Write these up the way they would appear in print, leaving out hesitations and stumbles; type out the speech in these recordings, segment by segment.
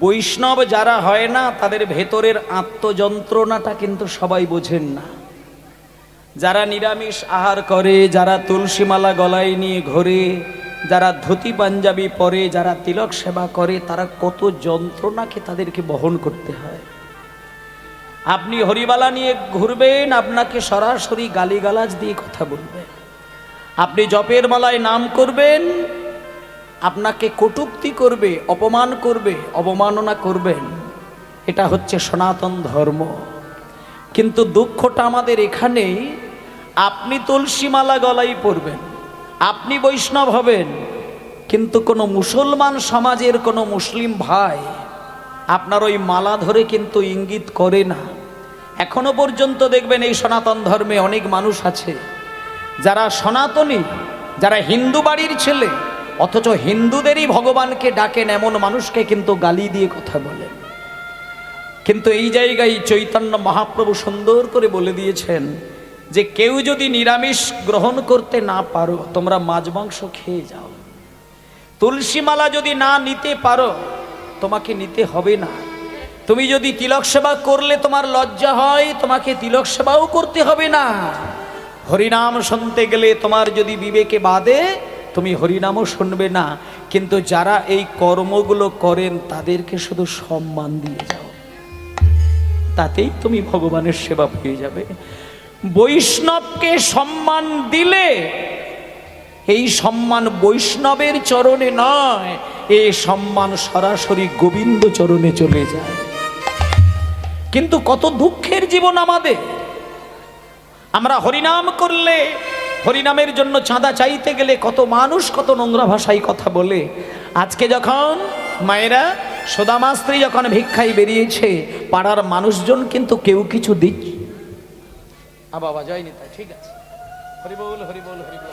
বৈষ্ণব যারা হয় না তাদের ভেতরের আত্মযন্ত্রণাটা কিন্তু সবাই বোঝেন না। যারা নিরামিষ আহার করে, যারা তুলসীমালা গলায় নিয়ে ঘোরে, যারা ধুতি পাঞ্জাবি পরে, যারা তিলক সেবা করে, তারা কত যন্ত্রণাকে তাদেরকে বহন করতে হয়। আপনি হরিবালা নিয়ে ঘুরবেন, আপনাকে সরাসরি গালিগালাজ দিয়ে কথা বলবেন। আপনি জপের মালায় নাম করবেন, আপনাকে কটূক্তি করবে, অপমান করবে, অবমাননা করবেন। এটা হচ্ছে সনাতন ধর্ম। কিন্তু দুঃখটা আমাদের এখানেই, আপনি তুলসীমালা গলায় পরবেন, আপনি বৈষ্ণব হবেন, কিন্তু কোনো মুসলমান সমাজের কোনো মুসলিম ভাই আপনার ওই মালা ধরে কিন্তু ইঙ্গিত করে না। এখনো পর্যন্ত দেখবেন এই সনাতন ধর্মে অনেক মানুষ আছে যারা সনাতনী, যারা হিন্দু বাড়ির ছেলে, অথচ হিন্দুদেরই ভগবানকে ডাকেন এমন মানুষকে কিন্তু গালি দিয়ে কথা বলেন। কিন্তু এই জায়গায় চৈতন্য মহাপ্রভু সুন্দর করে বলে দিয়েছেন যে কেউ যদি নিরামিষ গ্রহণ করতে না পারো, তোমরা মাছ মাংস খেয়ে যাও। তুলসী মালা যদি না নিতে পারো, তোমাকে নিতে হবে না। তুমি যদি তিলক সেবা করলে তোমার লজ্জা হয়, তোমাকে তিলক সেবাও করতে হবে না। হরিনাম শুনতে গেলে তোমার যদি বিবেকে বাধে, তুমি হরিনামও শুনবে না। কিন্তু যারা এই কর্মগুলো করেন তাদেরকে শুধু সম্মান দিয়ে যাও, তাতেই তুমি ভগবানের সেবা পেয়ে যাবে। বৈষ্ণবকে সম্মান দিলে এই সম্মান বৈষ্ণবের চরণে নয়, এই সম্মান সরাসরি গোবিন্দ চরণে চলে যায়। কিন্তু কত দুঃখের জীবন আমাদের। আমরা হরিনাম করলে, হরিনামের জন্য চাঁদা চাইতে গেলে কত মানুষ কত নোংরা ভাষায় কথা বলে। আজকে যখন মায়েরা সুদামা স্ত্রী যখন ভিক্ষায় বেরিয়েছে, পাড়ার মানুষজন কিন্তু কেউ কিছু দিচ্ছে। বাবা জয় নিতাই, ঠিক আছে, হরি বল হরি বল হরি বল।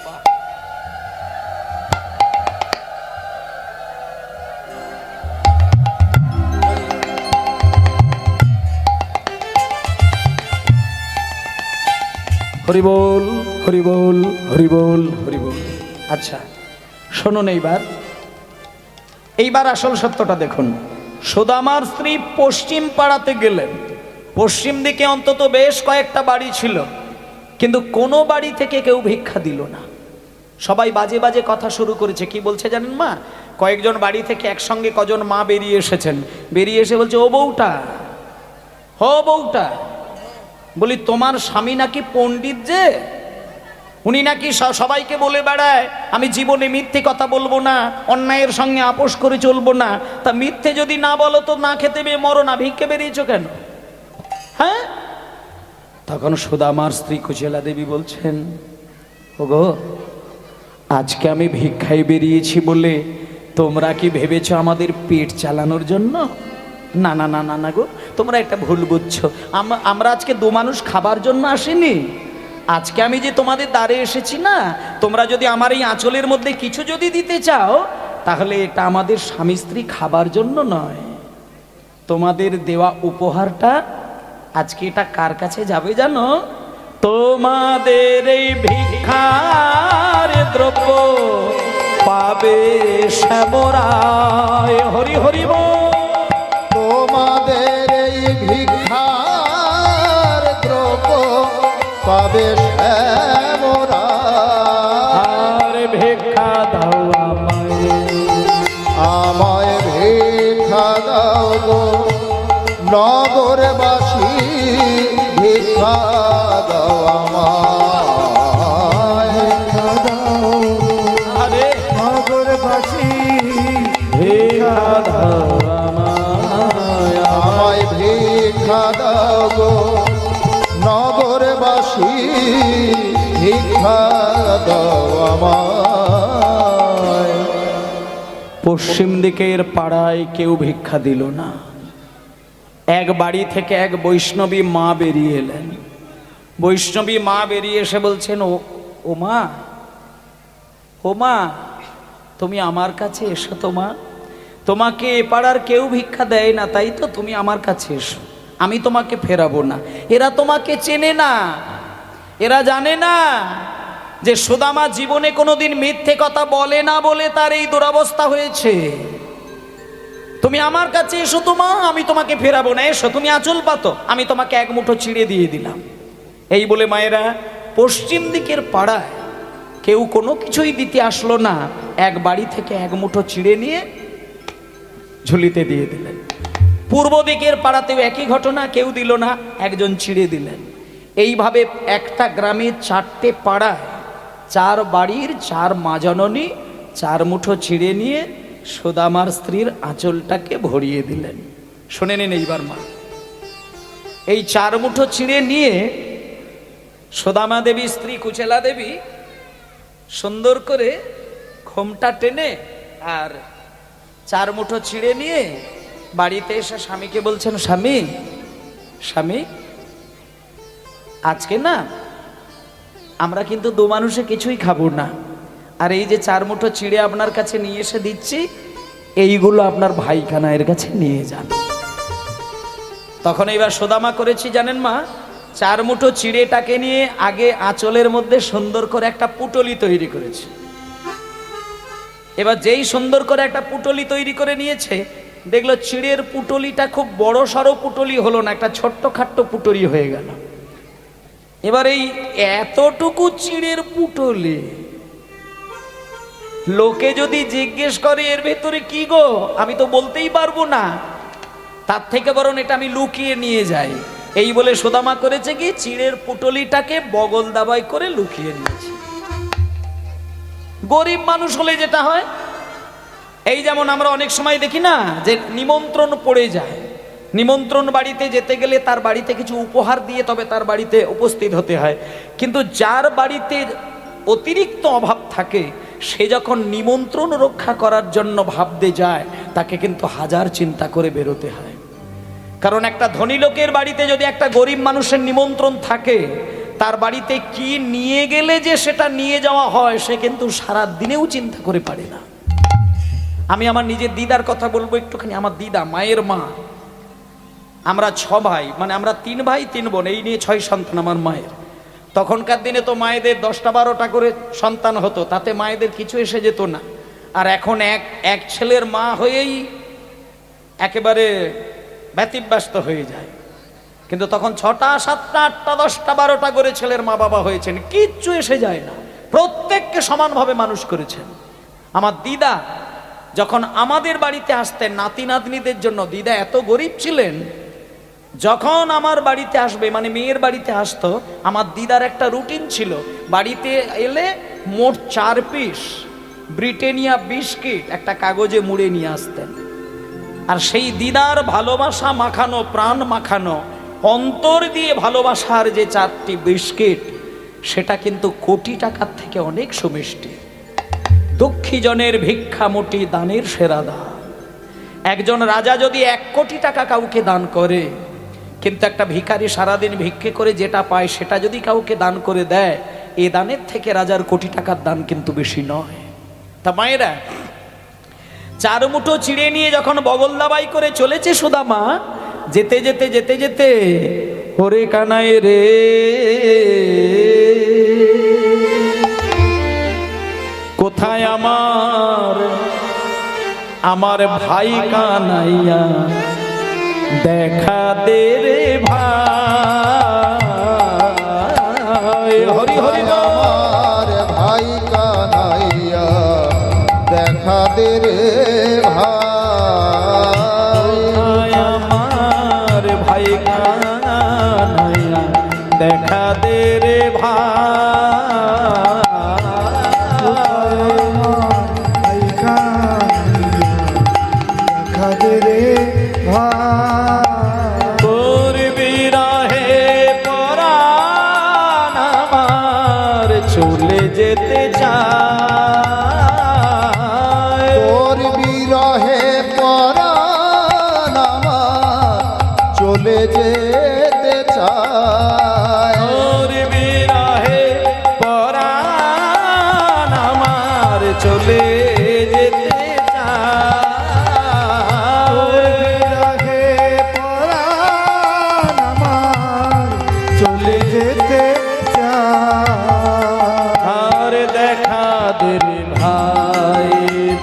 হরি বল হরি বল হরি বল হরি বল। আচ্ছা শুনুন, এইবার আসল সত্যটা দেখুন। সুদামার স্ত্রী পশ্চিম পাড়াতে গেলেন। পশ্চিম দিকে অন্তত বেশ কয়েকটা বাড়ি ছিল, কিন্তু কোনো বাড়ি থেকে কেউ ভিক্ষা দিল না। সবাই বাজে বাজে কথা শুরু করেছে। কি বলছে জানেন মা? কয়েকজন বাড়ি থেকে একসঙ্গে কজন মা বেরিয়ে এসেছেন, বেরিয়ে এসে বলছে, ও বউটা, হো বউটা, বলি তোমার স্বামী নাকি পণ্ডিত, যে উনি নাকি সবাইকে বলে বেড়ায় আমি জীবনে মিথ্যে কথা বলবো না, অন্যায়ের সঙ্গে আপোষ করে চলবো না। তা মিথ্যে যদি না বলো তো না খেতে পেয়ে মরো না, ভিক্ষে বেরিয়েছো কেন? হ্যাঁ? তখন সুদামার স্ত্রী কুচেলা দেবী বলছেন, ওগো, আজকে আমি ভিক্ষায় বেরিয়েছি বলে তোমরা কি ভেবেছো আমাদের পেট চালানোর জন্য? না না না না না গো, তোমরা একটা ভুল বুঝছো। আমরা আজকে দু মানুষ খাবার জন্য আসিনি। আজকে আমি যে তোমাদের দ্বারে এসেছি না, তোমরা যদি আমার এই আঁচলের মধ্যে কিছু যদি দিতে চাও, তাহলে এটা আমাদের স্বামী স্ত্রী খাবার জন্য নয়। তোমাদের দেওয়া উপহারটা আজকে এটা কার কাছে যাবে জানো? তোমাদের এই ভিক্ষার দ্রব্য পাবে শ্যামরায়। হরি হরি বল। তোমাদের এই ভিক্ষার দ্রব্য পাবে শ্যামরায়। ভিক্ষা দাও আমায়, আমায় ভিক্ষা দাও গো নগরবাসী, ভিক্ষা দাও আমায়, ভিক্ষা দাও আরে নগরবাসী, ভিক্ষা দাও আমায়, আমায় ভিক্ষা দাও গো নগরবাসী, ভিক্ষা দাও আমায়। পশ্চিম দিকের পাড়ায় কেউ ভিক্ষা দিল না। এক বাড়ি থেকে এক বৈষ্ণবী মা বেরিয়ে এলেন। বৈষ্ণবী মা বেরিয়ে এসে বলছেন, ও মা, ও মা, তুমি আমার কাছে এসো তো মা। তোমাকে এ পাড়ার কেউ ভিক্ষা দেয় না, তাই তো তুমি আমার কাছে এসো, আমি তোমাকে ফেরাবো না। এরা তোমাকে চেনে না, এরা জানে না যে সুদামা জীবনে কোনোদিন মিথ্যে কথা বলে না বলে তার এই দুরবস্থা হয়েছে। তুমি আমার কাছে এসো তো মা, আমি তোমাকে ফেরাবো না, এসো তুমি আঁচল পাতো, আমি তোমাকে এক মুঠো চিড়ে দিয়ে দিলাম। এই বলে মায়েরা পশ্চিম দিকের পাড়ায় কেউ কোনো কিছুই দিতে আসলো না, এক বাড়ি থেকে এক মুঠো চিড়ে নিয়ে ঝুলিতে দিয়ে দিলেন। পূর্ব দিকের পাড়াতেও একই ঘটনা, কেউ দিল না, একজন চিড়ে দিলেন। এইভাবে একটা গ্রামে 4টে পাড়ায় 4 বাড়ির 4 মা জননী 4 মুঠো চিড়ে নিয়ে সুদামার স্ত্রীর আঁচলটাকে ভরিয়ে দিলেন। শুনে নিন এইবার মা, এই 4 মুঠো চিড়ে নিয়ে সুদামা দেবী স্ত্রী কুচেলা দেবী সুন্দর করে খোমটা টেনে আর 4 মুঠো চিড়ে নিয়ে বাড়িতে এসে স্বামীকে বলছেন, স্বামী স্বামী আজকে না আমরা কিন্তু 2 মানুষে কিছুই খাবো না, আর এই যে 4 মুঠো চিড়ে আপনার কাছে নিয়ে এসে দিচ্ছি, এইগুলো আপনার ভাইখানায়ের কাছে নিয়ে যান। তখন এইবার সুদামা করেছি জানেন মা, 4 মুঠো চিড়েটাকে নিয়ে আগে আঁচলের মধ্যে সুন্দর করে একটা পুটলি তৈরি করেছে। এবার যেই সুন্দর করে একটা পুটলি তৈরি করে নিয়েছে, দেখলো চিড়ের পুটলিটা খুব বড় সড়ো পুটলি হলো না, একটা ছোট্ট খাট্ট পুটলি হয়ে গেল। এবার এই এতটুকু চিড়ের পুটলি লোকে যদি জিজ্ঞেস করে এর ভেতরে কি গো, আমি তো বলতেই পারবো না, তার থেকে বরং এটা আমি লুকিয়ে নিয়ে যাই। এই বলে সুদামা করেছে কি, চিড়ের পুটলিটাকে বগল দাবাই করে লুকিয়ে নিয়েছে। গরিব মানুষ হলে যেটা হয়, এই যেমন আমরা অনেক সময় দেখি না যে নিমন্ত্রণ পড়ে যায়, নিমন্ত্রণ বাড়িতে যেতে গেলে তার বাড়িতে কিছু উপহার দিয়ে তবে তার বাড়িতে উপস্থিত হতে হয়। কিন্তু যার বাড়িতে অতিরিক্ত অভাব থাকে, সে যখন নিমন্ত্রণ রক্ষা করার জন্য ভাবতে যায়, তাকে কিন্তু হাজার চিন্তা করে বেরোতে হয়। কারণ একটা ধনী লোকের বাড়িতে যদি একটা গরিব মানুষের নিমন্ত্রণ থাকে, তার বাড়িতে কি নিয়ে গেলে যে সেটা নিয়ে যাওয়া হয়, সে কিন্তু সারা দিনেও চিন্তা করে পারে না। আমি আমার নিজের দিদার কথা বলবো একটুখানি। আমার দিদা, মায়ের মা, আমরা 6 ভাই, মানে আমরা 3 ভাই 3 বোন, এই নিয়ে 6 সন্তান আমার মায়ের। তখনকার দিনে তো মায়েদের 10টা 12টা করে সন্তান হতো, তাতে মায়েদের কিছু এসে যেত না। আর এখন এক ছেলের মা হয়েই একেবারে ব্যতিব্যস্ত হয়ে যায়। কিন্তু তখন 6টা 7টা 8টা 10টা 12টা করে ছেলের মা বাবা হয়েছেন, কিচ্ছু এসে যায় না, প্রত্যেককে সমানভাবে মানুষ করেছেন। আমার দিদা যখন আমাদের বাড়িতে আসতেন নাতি নাতনিদের জন্য, দিদা এত গরিব ছিলেন, যখন আমার বাড়িতে আসবে মানে মেয়ের বাড়িতে আসতো, আমার দিদার একটা রুটিন ছিল, বাড়িতে এলে মোট 4 পিস ব্রিটানিয়া বিস্কিট একটা কাগজে মুড়ে নিয়ে আসতেন। আর সেই দিদার ভালোবাসা মাখানো, প্রাণ মাখানো, অন্তর দিয়ে ভালোবাসার যে 4টি বিস্কিট, সেটা কিন্তু কোটি টাকার থেকে অনেক সুমিষ্টি। দুঃখী জনের ভিক্ষামুটি দানের সেরা দান। একজন রাজা যদি 1 কোটি টাকা কাউকে দান করে, কিন্তু একটা ভিখারি সারাদিন ভিক্ষে করে যেটা পায় সেটা যদি কাউকে দান করে দেয়, এই দানের থেকে রাজার কোটি টাকার দান কিন্তু বেশি নয়। তা মায়েরা 4 মুঠো চিড়ে নিয়ে যখন বগল দাবাই করে চলেছে সুদামা, যেতে যেতে যেতে যেতে, ওরে কানাই রে, কোথায় আমার ভাই কানাইয়া, দেখা দে রে ভাই। হরি হরি আমার ভাই কানাইয়া, দেখা দে রে ভাই। আমার ভাই কানাইয়া, দেখা দে রে ভাই। দেখা দে রে ভাই। তোর বিরহে পরাণ আমার চলে যেতে চায়, তোর বিরহে পরাণ আমার চলে যেতে চায়। তোর বিরহে পরাণ আমার চলে যেতে চায়, বিরহে পরাণ আমার চলে যেতে চায়। আর দেখা দে রে ভাই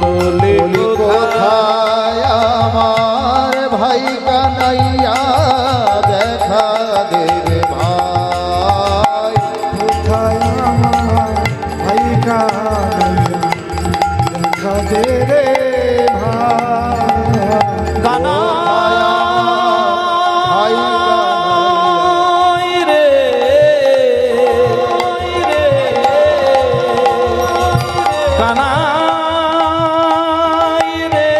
বলে কোথায় আমার ভাই কানাইয়া দেখা দে রে ভাই। কোথায় আমার ভাই কানাইয়া দেখা দে রে ভাই। কানা ভাই কানাইয়া রে কানাই রে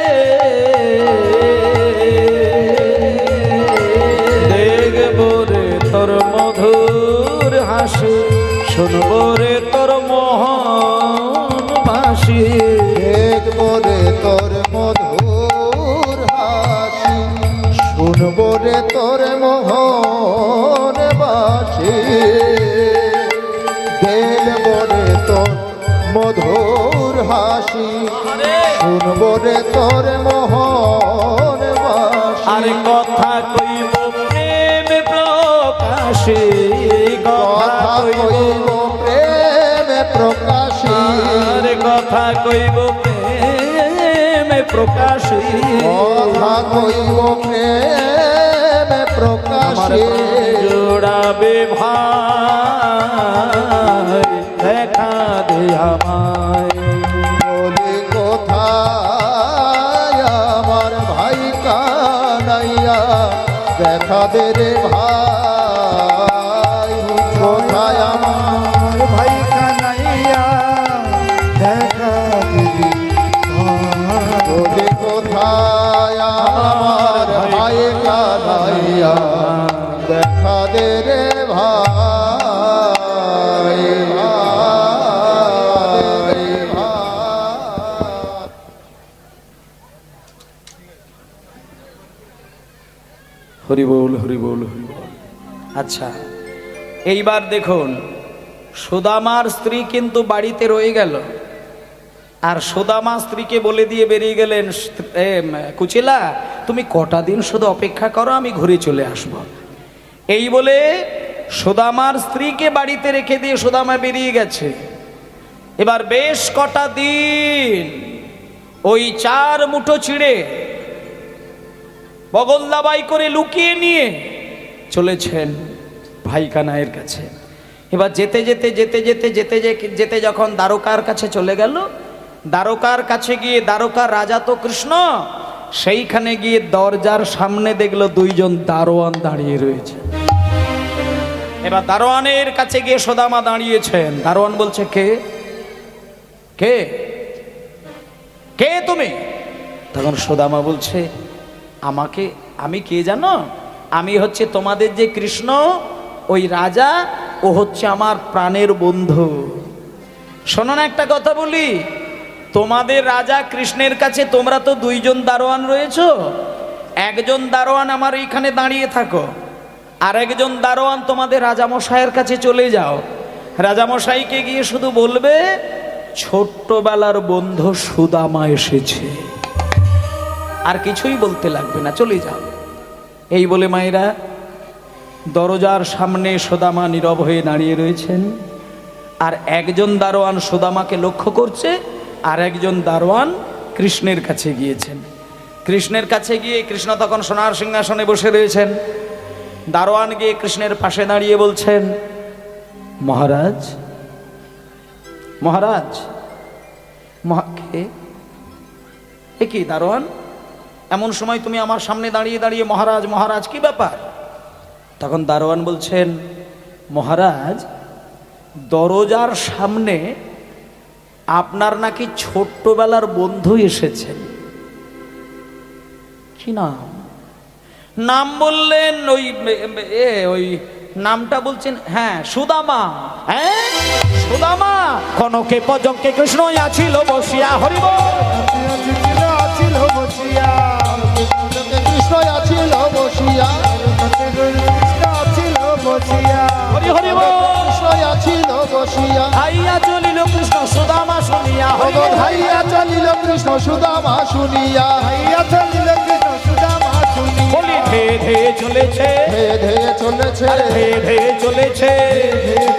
দেখব রে তোর মধুর হাসি, শুনব রে তোর মোহন বাসি। দেখবো রে তোর মধুর হাসি, শুনবো রে তোর মোহন বাসি। দেখবো রে তোর মধুর হাসি, শুনবো রে তোর মোহন বাসি। আরে কথা কইব প্রেম প্রকাশে, কথা কইব প্রেম প্রকাশী, আরে কথা কইব প্রেম প্রকাশে। কথা কইব প্রেম আমার প্রকাশী। প্রাণ জোড়াবে ভাই, দেখা দে আমায়। বলি কোথায় আমার ভাই কানাইয়া দেখা দে রে ভাই। কোথায় আমার আমার ভাই কানাইয়া দেখা দে রে ভাই। বলি কোথায় আমার ভাই কানাইয়া দেখা দে রে ভাই। ভাই, ভাই। হরি বল হরি বল হরি বল। আচ্ছা, এইবার দেখুন, সুদামার স্ত্রী কিন্তু বাড়িতে রয়ে গেল, আর সুদামা স্ত্রীকে বলে দিয়ে বেরিয়ে গেলেন, কুচিলা তুমি কটা দিন শুধু অপেক্ষা করো, আমি ঘুরে চলে আসব। এই বলে সুদামার স্ত্রীকে বাড়িতে রেখে দিয়ে সুদামা বেরিয়ে গেছে। এবার বেশ কটা দিন ওই 4 মুঠো চিড়ে বগল দাবাই করে লুকিয়ে নিয়ে চলেছেন ভাই কানাইয়ের কাছে। এবার যেতে যেতে যেতে যেতে যেতে যেতে যখন দ্বারকার কাছে চলে গেল, দ্বারকার কাছে গিয়ে, দ্বারকার রাজা তো কৃষ্ণ, সেইখানে গিয়ে দরজার সামনে দেখলো 2 জন দারোয়ান দাঁড়িয়ে রয়েছে। এবার দারোয়ানের কাছে গিয়ে সুদামা দাঁড়িয়েছেন। দারোয়ান বলছে, কে কে কে তুমি? তখন সুদামা বলছে, আমি কে জানো? আমি হচ্ছে তোমাদের যে কৃষ্ণ, ওই রাজা, ও হচ্ছে আমার প্রাণের বন্ধু। শোনো না, একটা কথা বলি, তোমাদের রাজা কৃষ্ণের কাছে তোমরা তো 2 জন দারোয়ান রয়েছো। একজন দারোয়ান আমার এইখানে দাঁড়িয়ে থাকো, আর একজন দারোয়ান তোমাদের রাজামশাইয়ের কাছে চলে যাও। রাজামশাইকে গিয়ে শুধু বলবে ছোট্টবেলার বন্ধু সুদামা এসেছে, আর কিছুই বলতে লাগবে না, চলে যাও। এই বলে মায়েরা দরজার সামনে সুদামা নীরব হয়ে দাঁড়িয়ে রয়েছেন, আর একজন দারোয়ান সুদামাকে লক্ষ্য করছে, আর একজন দারোয়ান কৃষ্ণের কাছে গিয়েছেন। কৃষ্ণের কাছে গিয়ে, কৃষ্ণ তখন সোনার সিংহাসনে বসে রয়েছেন। দারোয়ান গিয়ে কৃষ্ণের পাশে দাঁড়িয়ে বলছেন, মহারাজ মহারাজ কে? এ কি দারোয়ান, এমন সময় তুমি আমার সামনে দাঁড়িয়ে দাঁড়িয়ে মহারাজ মহারাজ, কি ব্যাপার? তখন দারোয়ান বলছেন, মহারাজ দরজার সামনে আপনার নাকি ছোট্টবেলার বন্ধু এসেছেন। কি নাম? নাম বললেন, ওই নামটা বলছেন, হ্যাঁ সুদামা। হ্যাঁ সুদামা, কনকে পজঙ্কে কৃষ্ণ আছিল বসিয়া, হরিব আছিল বসিয়া, কৃষ্ণ আছিল বসিয়া, কৃষ্ণ আছিল বসিয়া, হরি হরি বল। কৃষ্ণ আছিল বসিয়া। হাইয়া চলিল কৃষ্ণ সুদামা শুনিয়া, হরি বল। ধাইয়া চলিল কৃষ্ণ সুদামা শুনিয়া, হাইয়া চলিল কৃষ্ণ সুদামা শুনিয়া, বলি ধে ধে চলেছে, ধে ধে চলেছে, ধে ধে চলেছে,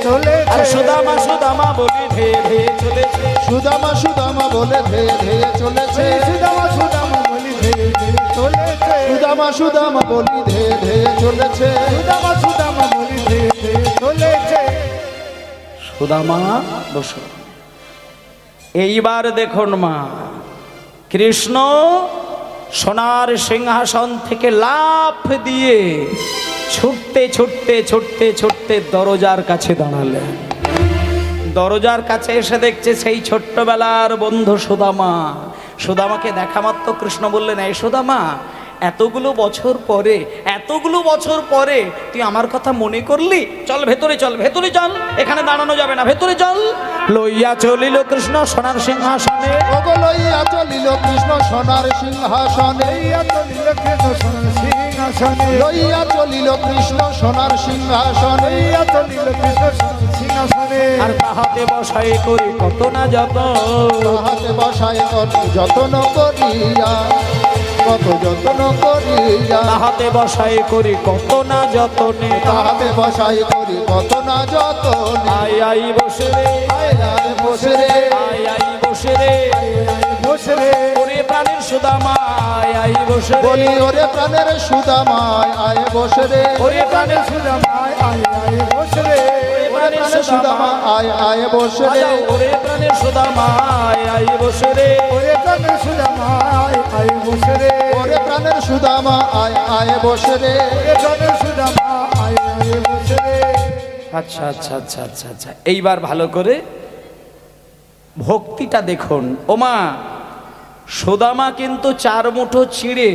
চলেছে, আর সুদামা সুদামা বলি ধে ধে চলেছে। সুদামা সুদামা বলে ধে ধে চলেছে, সুদামা সুদামা বলি ধীরে ধীরে চলেছে সুদামা সুদামা বলি ধেয়ে ধেয়ে চলেছে সুদামা সুদামা বলি ধেয়ে ধেয়ে চলেছে সুদামা বসো। এইবার দেখুন মা, কৃষ্ণ সোনার সিংহাসন থেকে লাফ দিয়ে ছুটতে ছুটতে ছুটতে ছুটতে দরজার কাছে দাঁড়ালেন। দরজার কাছে এসে দেখছে সেই ছোট্টবেলার বন্ধু সুদামা। সুদামাকে দেখা মাত্র কৃষ্ণ বললেন, এই সুদামা, এতগুলো বছর পরে তুই আমার কথা মনে করলি? চল ভেতরে চল, ভেতরে চল, এখানে দাঁড়ানো যাবে না, ভেতরে চল। লইয়া চলিল কৃষ্ণ সোনার সিংহাসনে। ওগো লইয়া চলিল কৃষ্ণ সোনার সিংহাসনে লইয়া চলিল কৃষ্ণ সোনার সিংহাসনে লইয়া চলিল কৃষ্ণ সোনার সিংহাসনে লইয়া চলিল কৃষ্ণ সোনার সিংহাসনে আর তাহাতে বসাই করি কত না যত, তাহাতে বসায় কত যত্ন করিয়া কত যত্ন করিয়া তাহাতে বসাই করি কত না যতনে। তাহাতে বসাই করি কত না যতনে আই আই বসে রে, আয় আয় বসে রে আই আই বসে রে, বসে রে ওরে প্রাণের সুদামা আই আই বসে রে, বলি ওরে প্রাণের সুদামায় আয় বসে রে ওরে প্রাণের সুদামায় আয় আয় বসে রে ওরে প্রাণের সুদামা আয় আয় বসে রে ওরে প্রাণের সুদামা আই আই বসে রে। ওরে প্রাণের সুদামায় আয় বসে রে ওরে প্রাণের সুদামা আয় আয় বসে রে ওরে প্রাণের সুদামা আয় আয় বসে রে আচ্ছা আচ্ছা আচ্ছা আচ্ছা আচ্ছা, এইবার ভালো করে ভক্তিটা দেখুন। ওমা, সুদামা কিন্তু 4 মুঠো চিড়ে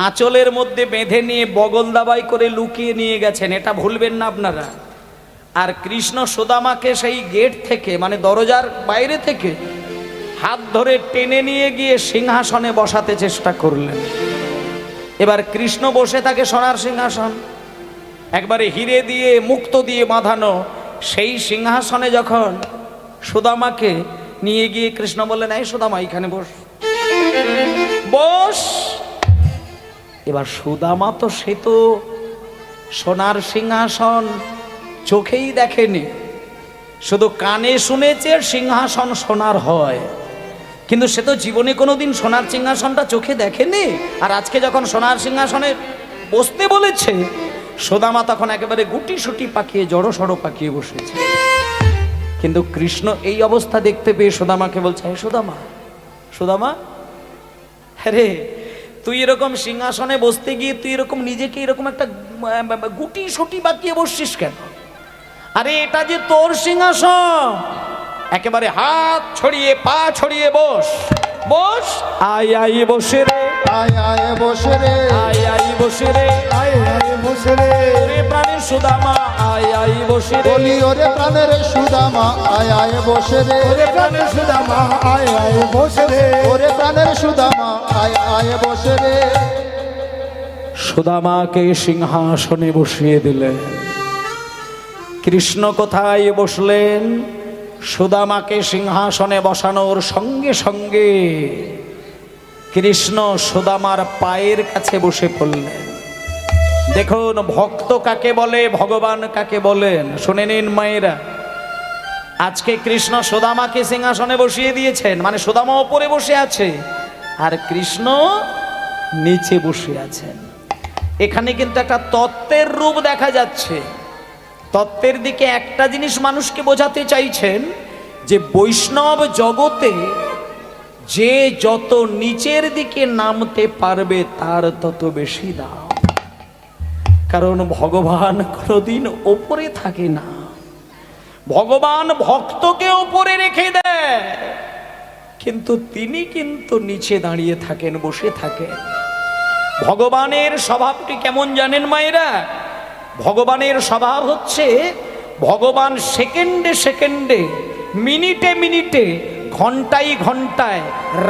আঁচলের মধ্যে বেঁধে নিয়ে বগল দাবাই করে লুকিয়ে নিয়ে গেছেন, এটা ভুলবেন না আপনারা। আর কৃষ্ণ সুদামাকে সেই গেট থেকে, মানে দরজার বাইরে থেকে হাত ধরে টেনে নিয়ে গিয়ে সিংহাসনে বসাতে চেষ্টা করলেন। এবার কৃষ্ণ বসে থাকে সোনার সিংহাসন, একবারে হিরে দিয়ে মুক্ত দিয়ে বাঁধানো সেই সিংহাসনে যখন সুদামাকে নিয়ে গিয়ে কৃষ্ণ বললেন, এই সুদামা এখানে বস বস। এবার সুদামা তো সে তো সোনার সিংহাসন চোখেই দেখেনি, শুধু কানে শুনেছে সিংহাসন সোনার হয়, কিন্তু সে তো জীবনে কোনোদিন সোনার সিংহাসনটা চোখে দেখেনি। আর আজকে যখন সোনার সিংহাসনে বসতে বলেছে, সুদামা তখন একেবারে গুটি সুটি পাকিয়ে জড়ো সড়ো পাকিয়ে বসেছে। কিন্তু কৃষ্ণ এই অবস্থা দেখতে পেয়ে সুদামাকে বলছে, হে সুদামা, সুদামা, আরে তুই এরকম সিংহাসনে বসতে গিয়ে তুই এরকম নিজেকে এরকম একটা গুটি সুটি বাকিয়ে বসছিস কেন? আরে এটা যে তোর সিংহাসন, একেবারে হাত ছড়িয়ে পা ছড়িয়ে বস বস। আই আই বসে রে, আয় আয় বসে রে আই আই বসে রে, আয় আয় বসে রে ওরে প্রাণের সুদামা আই আই বসে রে, বলি ওরে প্রাণের সুদামা আয় আয় বসে রে ওরে প্রাণের সুদামা আয় আয় বসে রে ওরে প্রাণের সুদামা আয় আয় বসে রে সুদামাকে সিংহাসনে বসিয়ে দিলেন। কৃষ্ণ কোথায় বসলেন? সুদামাকে সিংহাসনে বসানোর সঙ্গে সঙ্গে কৃষ্ণ সুদামার পায়ের কাছে বসে পড়লেন। দেখুন, ভক্ত কাকে বলে, ভগবান কাকে বলেন, শুনে নিন মায়েরা। আজকে কৃষ্ণ সুদামাকে সিংহাসনে বসিয়ে দিয়েছেন, মানে সুদামা ওপরে বসে আছে আর কৃষ্ণ নিচে বসে আছেন। এখানে কিন্তু একটা তত্ত্বের রূপ দেখা যাচ্ছে। তত্ত্বের দিকে একটা জিনিস মানুষকে বোঝাতে চাইছেন যে বৈষ্ণব জগতে যে যত নিচের দিকে নামতে পারবে তার তত বেশি দাম। কারণ ভগবান কোনোদিন ওপরে থাকে না, ভগবান ভক্তকে ওপরে রেখে দেয়, কিন্তু তিনি কিন্তু নিচে দাঁড়িয়ে থাকেন, বসে থাকেন। ভগবানের স্বভাবটি কেমন জানেন মায়েরা? ভগবানের স্বভাব হচ্ছে, ভগবান সেকেন্ডে সেকেন্ডে, মিনিটে মিনিটে, ঘন্টায় ঘন্টায়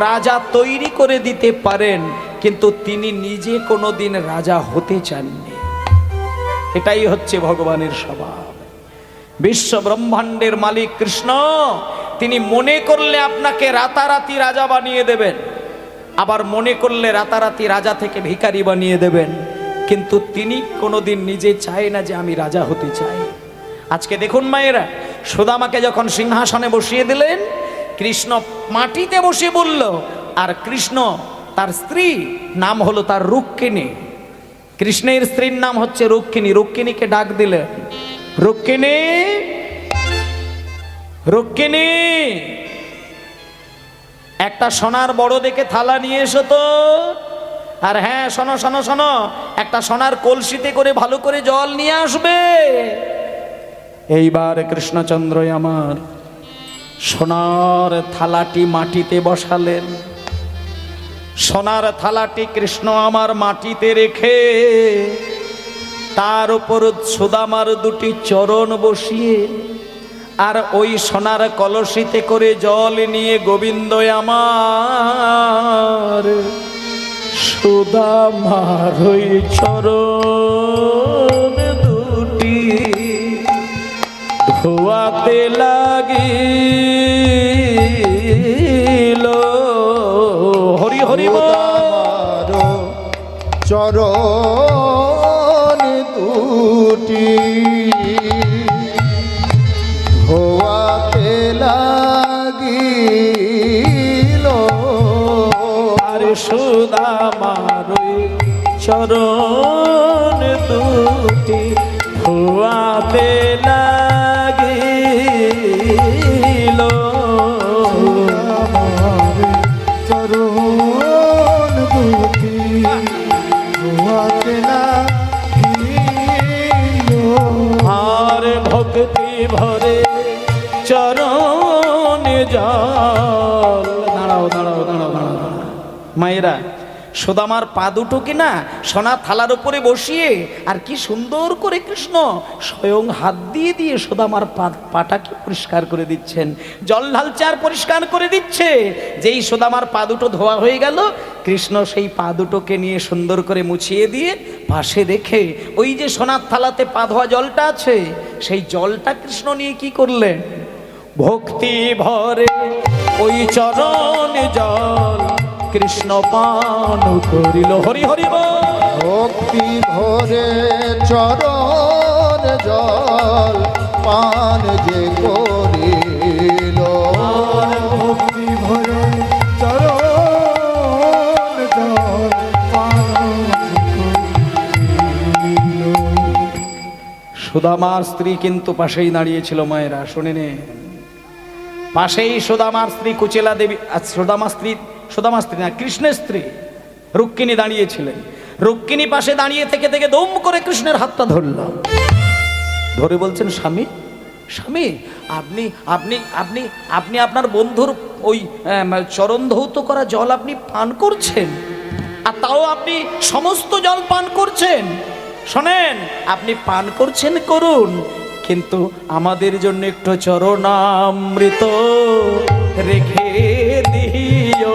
রাজা তৈরি করে দিতে পারেন, কিন্তু তিনি নিজে কোনোদিন রাজা হতে চাননি। এটাই হচ্ছে ভগবানের স্বভাব। বিশ্ব ব্রহ্মাণ্ডের মালিক কৃষ্ণ, তিনি মনে করলে আপনাকে রাতারাতি রাজা বানিয়ে দেবেন, আবার মনে করলে রাতারাতি রাজা থেকে ভিখারি বানিয়ে দেবেন, কিন্তু তিনি কোনোদিন নিজে চায় না যে আমি রাজা হতে চাই। আজকে দেখুন মায়েরা, সুদামাকে যখন সিংহাসনে বসিয়ে দিলেন, কৃষ্ণ মাটিতে বসে বলল, আর কৃষ্ণ তার স্ত্রী নাম হলো তার রুক্মিণী। কৃষ্ণের স্ত্রীর নাম হচ্ছে রুক্মিণী। রুক্মিণীকে ডাক দিলেন, রুক্মিণী, রুক্মিণী, একটা সোনার বড় দেখে থালা নিয়ে এসো তো। আর হ্যাঁ, শোনো শোনো শোনো, একটা সোনার কলসিতে করে ভালো করে জল নিয়ে আসবে। এইবার কৃষ্ণচন্দ্র আমার সোনার থালাটি মাটিতে বসালেন। সোনার থালাটি কৃষ্ণ আমার মাটিতে রেখে তার উপর সুদামার দুটি চরণ বসিয়ে আর ওই সোনার কলসিতে করে জল নিয়ে গোবিন্দ আমার সুদামার ওই চরণ দুটি ধোয়াতে লাগিল। হরি হরি আমার চরণ দুটি ধোয়াতে লাগিল। আর সুদামার ওই চরণ দুটি ধোয়াতে লাগিল। চরণ দুটি ধোয়াতে লাগিল। আর ভক্তি ভরে চরণ জল। দাঁড়াও দাঁড়াও দাঁড়াও দাঁড়াও মায়েরা, সুদামার পা দুটো কিনা সোনার থালার উপরে বসিয়ে আর কি সুন্দর করে কৃষ্ণ স্বয়ং হাত দিয়ে দিয়ে সুদামার পাটাকে পরিষ্কার করে দিচ্ছেন, জল ঢালছে আর পরিষ্কার করে দিচ্ছে। যেই সুদামার পা দুটো ধোয়া হয়ে গেল, কৃষ্ণ সেই পা দুটোকে নিয়ে সুন্দর করে মুছিয়ে দিয়ে পাশে রেখে ওই যে সোনার থালাতে পা ধোয়া জলটা আছে, সেই জলটা কৃষ্ণ নিয়ে কি করলেন? ভক্তি ভরে ওই চরণ জল কৃষ্ণ পান করিল। হরি হরি বল। ভক্তি ভরে চরণ জল পান যে করিল। ভক্তি ভরে চরণ জল পান করিল। সুদামার স্ত্রী কিন্তু পাশেই দাঁড়িয়েছিল। মায়েরা শুনে নে, পাশেই সুদামার স্ত্রী কুচেলা দেবী, সুদামার স্ত্রী না, কৃষ্ণের স্ত্রী রুক্মিণী দাঁড়িয়েছিলেন। রুক্মিণী পাশে দাঁড়িয়ে থেকে থেকে দম করে কৃষ্ণের হাতটা ধরল, ধরে বলছেন, স্বামী স্বামী, আপনি আপনি আপনি আপনি আপনার বন্ধুর ওই চরণ ধৌত করা জল আপনি পান করছেন, আর তাও আপনি সমস্ত জল পান করছেন। শোনেন, আপনি পান করছেন করুন, কিন্তু আমাদের জন্য একটু চরণামৃত রেখে দিও।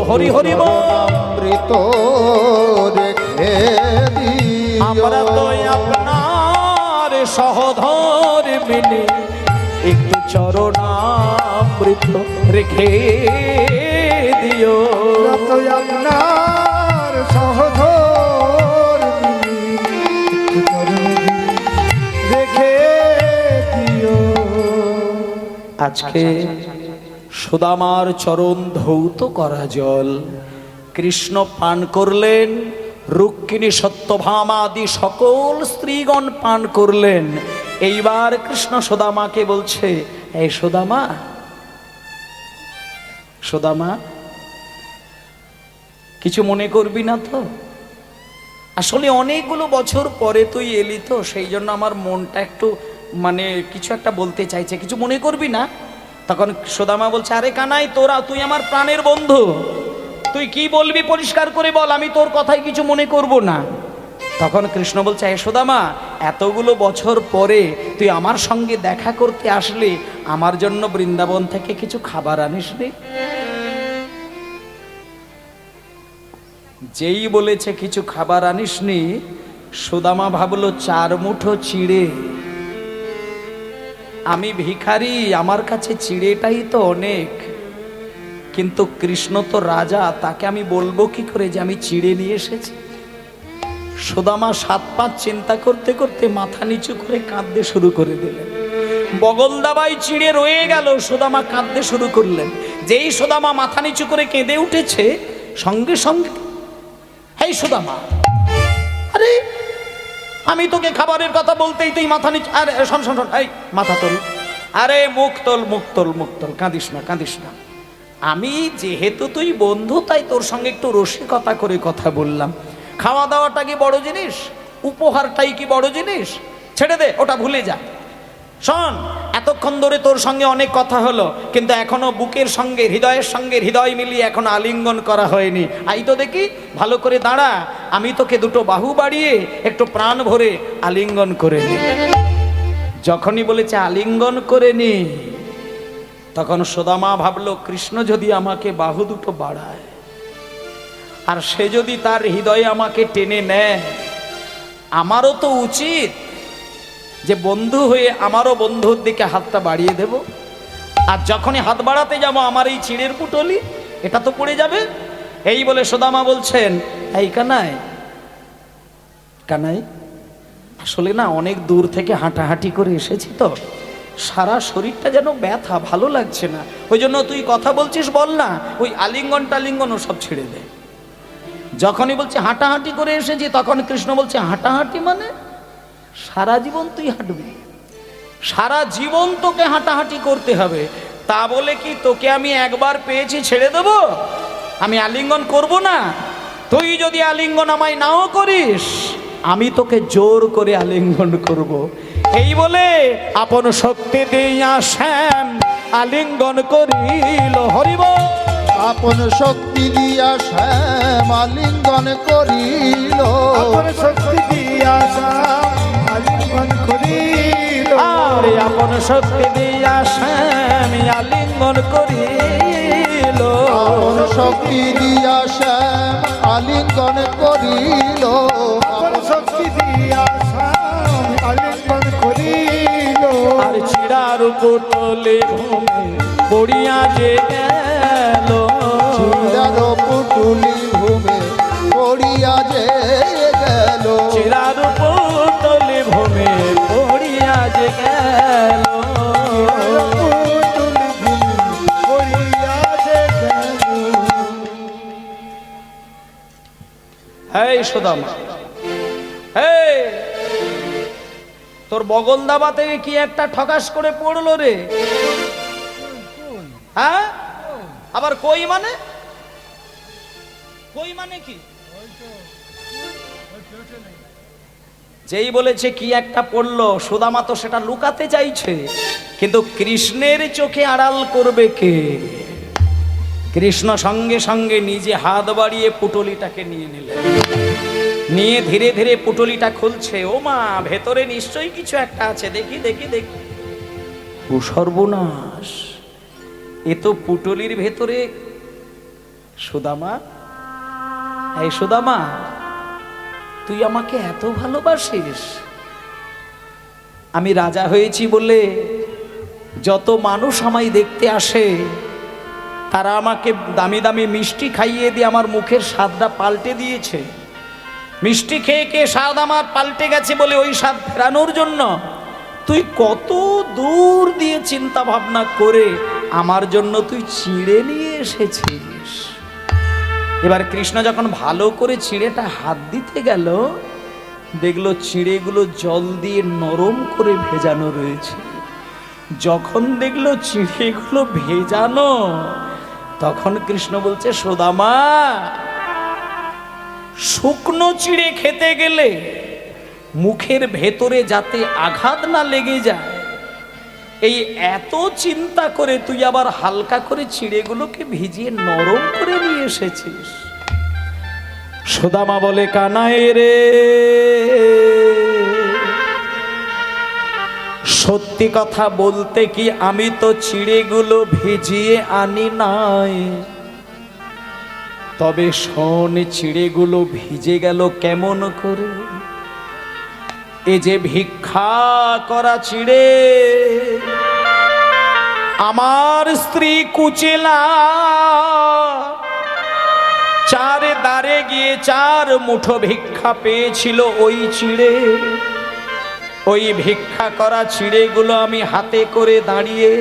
হরি হরি বল। অমৃত রেখে দিও। আমরা তো আপনার সহধর মিলে একটু চরণামৃত রেখে দিও। আপনার সহধর রেখে দিও। আজকে সুদামার চরণ ধৌত করা জল কৃষ্ণ পান করলেন, রুক্মিণী সত্যভামা আদি সকল স্ত্রীগণ পান করলেন। এইবার কৃষ্ণ সুদামাকে বলছে, এই সুদামা, সুদামা, কিছু মনে করবি না তো? আসলে অনেকগুলো বছর পরে তুই এলি তো, সেই জন্য আমার মনটা একটু মানে কিছু একটা বলতে চাইছে, কিছু মনে করবি না? তখন সুদামা বলছে, আরে কানাই, তুই আমার প্রাণের বন্ধু, তুই কি বলবি পরিষ্কার করে বল, আমি তোর কথায় কিছু মনে করব না। তখন কৃষ্ণ বলছে, হে সুদামা, এতগুলো বছর পরে তুই আমার সঙ্গে দেখা করতে আসলি, আমার জন্য বৃন্দাবন থেকে কিছু খাবার আনিসনি? যেই বলেছে কিছু খাবার আনিসনি, সুদামা ভাবলো 4 মুঠো চিড়ে। আমি ভিখারি, আমার কাছে চিড়েটাই তো অনেক, কিন্তু কৃষ্ণ তো রাজা, তাকে আমি বলবো কি করে যে আমি চিড়ে নিয়ে এসেছি? সুদামা 7-5 চিন্তা করতে করতে মাথা নিচু করে কাঁদতে শুরু করে দিলেন। বগল দাবাই চিড়ে রয়ে গেল, সুদামা কাঁদতে শুরু করলেন। যেই সুদামা মাথা নিচু করে কেঁদে উঠেছে, সঙ্গে সঙ্গে, হেই সুদামা, আরে আমি তোকে খাবারের কথা বলতেই তুই মাথা নিচ, আরে শোন শোন শোন, এই মাথা তোল, আরে মুখ তোল মুখ তোল মুখ তোল, কাঁদিস না কাঁদিস না। আমি যেহেতু তুই বন্ধু তাই তোর সঙ্গে একটু রসিকতা করে কথা বললাম। খাওয়া দাওয়াটা কি বড় জিনিস? উপহারটাই কি বড় জিনিস? ছেড়ে দে, ওটা ভুলে যা। শোন, এতক্ষণ ধরে তোর সঙ্গে অনেক কথা হলো, কিন্তু এখনো বুকের সঙ্গে হৃদয়ের সঙ্গে হৃদয় মিলিয়ে এখনো আলিঙ্গন করা হয়নি। আই তো দেখি, ভালো করে দাঁড়া, আমি তোকে দুটো বাহু বাড়িয়ে একটু প্রাণ ভরে আলিঙ্গন করে নি। যখনই বলেছে আলিঙ্গন করে নি, তখন সুদামা ভাবলো কৃষ্ণ যদি আমাকে বাহু দুটো বাড়ায় আর সে যদি তার হৃদয়ে আমাকে টেনে নেয়, আমারও তো উচিত যে বন্ধু হয়ে আমারও বন্ধুর দিকে হাতটা বাড়িয়ে দেব। আর যখনই হাত বাড়াতে যাব আমার এই চিড়ের পুটলি এটা তো পড়ে যাবে। এই বলে সুদামা বলছেন, এই কানাই কানাই, আসলে না অনেক দূর থেকে হাঁটাহাঁটি করে এসেছি তো, সারা শরীরটা যেন ব্যথা, ভালো লাগছে না। ওই জন্য তুই কথা বলছিস বল না, ওই আলিঙ্গন টালিঙ্গন ও সব ছেড়ে দে। যখনই বলছে হাঁটাহাঁটি করে এসেছি, তখন কৃষ্ণ বলছে হাঁটাহাঁটি মানে সারা জীবন তুই হাঁটবি, সারা জীবন তোকে হাঁটাহাঁটি করতে হবে। তা বলে কি তোকে আমি একবার পেয়েছি ছেড়ে দেব? আমি আলিঙ্গন করব না? তুই যদি আলিঙ্গন আমায় নাও করিস, আমি তোকে জোর করে আলিঙ্গন করব। এই বলে আপন শক্তি দিয়া শ্যাম আলিঙ্গন করিল। হরিব, আপন শক্তি দিয়া শ্যাম আলিঙ্গন করিল। আপন শক্তি দিয়া শ্যাম আলিঙ্গন করিল। আরে আপন শক্তি দিয়া শ্যাম আলিঙ্গন করিল। আপন শক্তি দিয়া শ্যাম আলিঙ্গন করিল। আপন শক্তি দিয়া শ্যাম আলিঙ্গন করিল। আর চিড়ার পুটলে ভূমি পড়িয়া যে গেল, চিড়ার পুটুলি ভূমে পড়িয়া যে গেল। চিড়ার পুটলে ভূমি পড়িয়া যে গেল। পুতুল ভূমি পড়িয়া যে গেল। এই সুদামা, এই তোর বগল দাবা থেকে কি একটা ঠকাস করে পড়লো রে? হ্যাঁ, আবার কই মানে? কই মানে কি? যেই বলেছে কি একটা পড়লো, সুদামা তো সেটা লুকাতে চাইছে, কিন্তু কৃষ্ণের চোখে আড়াল করবে কে? কৃষ্ণ সঙ্গে সঙ্গে নিজে হাত বাড়িয়ে পুটলিটাকে নিয়ে নিলেন। নিয়ে ধীরে ধীরে পুটলিটা খুলছে। ও মা, ভেতরে নিশ্চয়ই কিছু একটা আছে, দেখি দেখি দেখি। ও সর্বনাশ, এ তো পুটলির ভেতরে সুদামা। এই সুদামা, তুই আমাকে এত ভালোবাসিস? আমি রাজা হয়েছি বলে যত মানুষ আমায় দেখতে আসে তারা আমাকে দামি দামি মিষ্টি খাইয়ে দিয়ে আমার মুখের স্বাদটা পাল্টে দিয়েছে। মিষ্টি খেয়ে খেয়ে স্বাদ আমার পাল্টে গেছে বলে ওই স্বাদ ফেরানোর জন্য তুই কত দূর দিয়ে চিন্তা ভাবনা করে আমার জন্য তুই চিড়ে নিয়ে এসেছিস। এবার কৃষ্ণ যখন ভালো করে চিড়েটা হাত দিতে গেল, দেখলো চিড়েগুলো জল দিয়ে নরম করে ভেজানো রয়েছে। যখন দেখলো চিড়েগুলো ভেজানো, তখন কৃষ্ণ বলছে, সুদামা, শুকনো চিড়ে খেতে গেলে মুখের ভেতরে যাতে আঘাত না লেগে যায়, এই এত চিন্তা করে তুই আবার হালকা করে চিড়েগুলোকে ভিজিয়ে নরম করে নিয়ে এসেছিস। সুদামা বলে, কানাই রে, সত্যি কথা বলতে কি আমি তো চিড়েগুলো ভিজিয়ে আনি নাই, তবে শোন চিড়েগুলো ভিজে গেল কেমন করে। এ যে ভিক্ষা করা চিড়ে, আমার স্ত্রী কুচেলা চার দ্বারে গিয়ে 4 মুঠো ভিক্ষা পেয়েছিল ওই চিড়ে। ওই ভিক্ষা করা চিড়েগুলো আমি হাতে করে দাঁড়িয়ে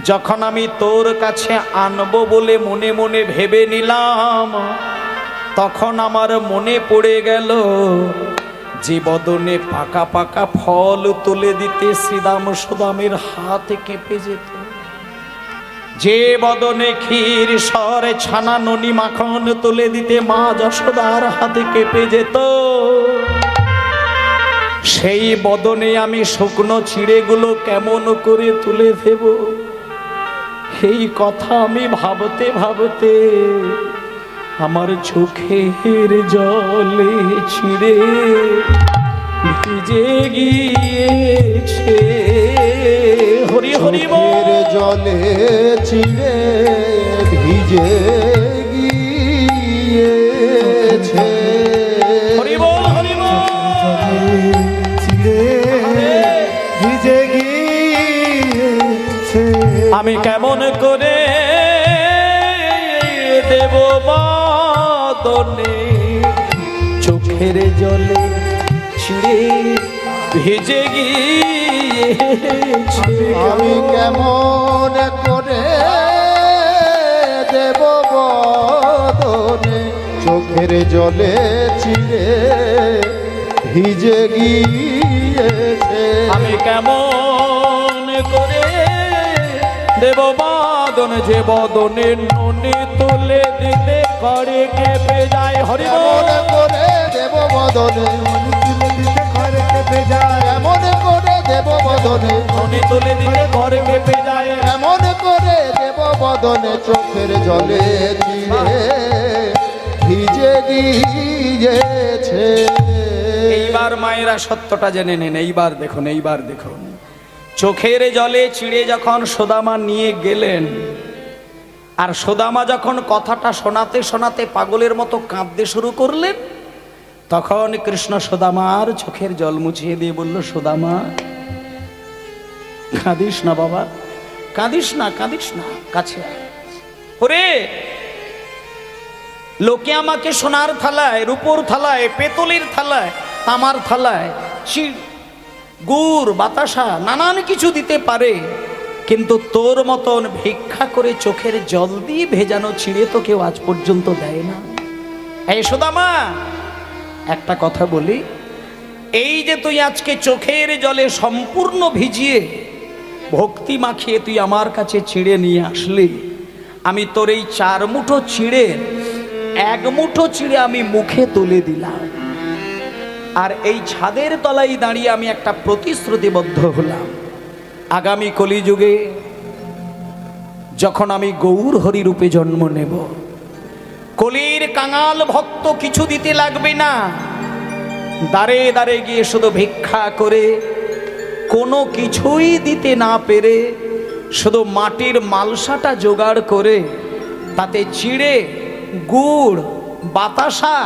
যখন আমি তোর কাছে আনবো বলে মনে মনে ভেবে নিলাম, তখন আমার মনে পড়ে গেল যে বদনে পাকা পাকা ফল তুলে দিতে শ্রীদাম সুদামের হাত কেঁপে যেত, যে বদনে ক্ষীর সর ছানা ননি মাখন তুলে দিতে মা যশোদার হাতে কেঁপে যেত, সেই বদনে আমি শুকনো চিড়েগুলো কেমন করে তুলে দেব, এই কথা আমি ভাবতে ভাবতে আমার চোখের জলে ছিঁড়ে ভিজে গিয়েছে। হরি হরি চোখের জলে ছিঁড়ে ভিজে গিয়েছে। হরি বল হরি বল। ছিঁড়ে ভিজে গিয়েছে। আমি কেমন করে দেব বদনে চোখের জলে ছিঁড়ে ভিজে গিয়েছে। আমি কেমন করে দেব বদনে চোখের জলে ছিঁড়ে ভিজে গিয়েছে। আমি কেমন করে দেব বদন, যে বদনে ননি তুলে দিতে করে কেঁপে যায়। হরি কেমন বল। করে দেব বদনে তুলে দিতে ঘরে কেঁপে যায়। কেমন করে দেব বদনে ননি তুলে দিতে করে কেঁপে যায়। কেমন করে দেব বদনে চোখের জলে ছিঁড়ে ভিজে গিয়েছে। এইবার মায়েরা সত্যটা জেনে নেন। এইবার দেখুন, এইবার দেখুন, চোখের জলে ছিঁড়ে যখন সুদামা নিয়ে গেলেন, আর সুদামা যখন কথাটা শোনাতে শোনাতে পাগলের মতো কাঁদতে শুরু করলেন, তখন কৃষ্ণ সুদামার চোখের জল মুছিয়ে দিয়ে বলল, সুদামা কাঁদিস না বাবা, কাঁদিস না, কাঁদিস না, কাছে আয়। ওরে, লোকে আমাকে সোনার থালায়, রূপোর থালায়, পেতলের থালায়, তামার থালায় গুড় বাতাসা নানান কিছু দিতে পারে, কিন্তু তোর মতন ভিক্ষা করে চোখের জল দিয়ে ভেজানো ছিঁড়ে তো কেউ আজ পর্যন্ত দেয় না। এই সুদামা, একটা কথা বলি, এই যে তুই আজকে চোখের জলে সম্পূর্ণ ভিজিয়ে ভক্তি মাখিয়ে তুই আমার কাছে ছিঁড়ে নিয়ে আসলি, আমি তোর এই 4 মুঠো ছিঁড়ে 1 মুঠো ছিঁড়ে আমি মুখে তুলে দিলাম, আর এই ছাদের তলায় দাঁড়িয়ে আমি একটা প্রতিশ্রুতিবদ্ধ হলাম, আগামী কলিযুগে যখন আমি গৌর হরি রূপে জন্ম নেব, কলির কাঙাল ভক্ত কিছু দিতে লাগবে না, দাঁড়ে দাঁড়ে গিয়ে শুধু ভিক্ষা করে কোনো কিছুই দিতে না পেরে শুধু মাটির মালসাটা জোগাড় করে তাতে চিড়ে, গুড়, বাতাসা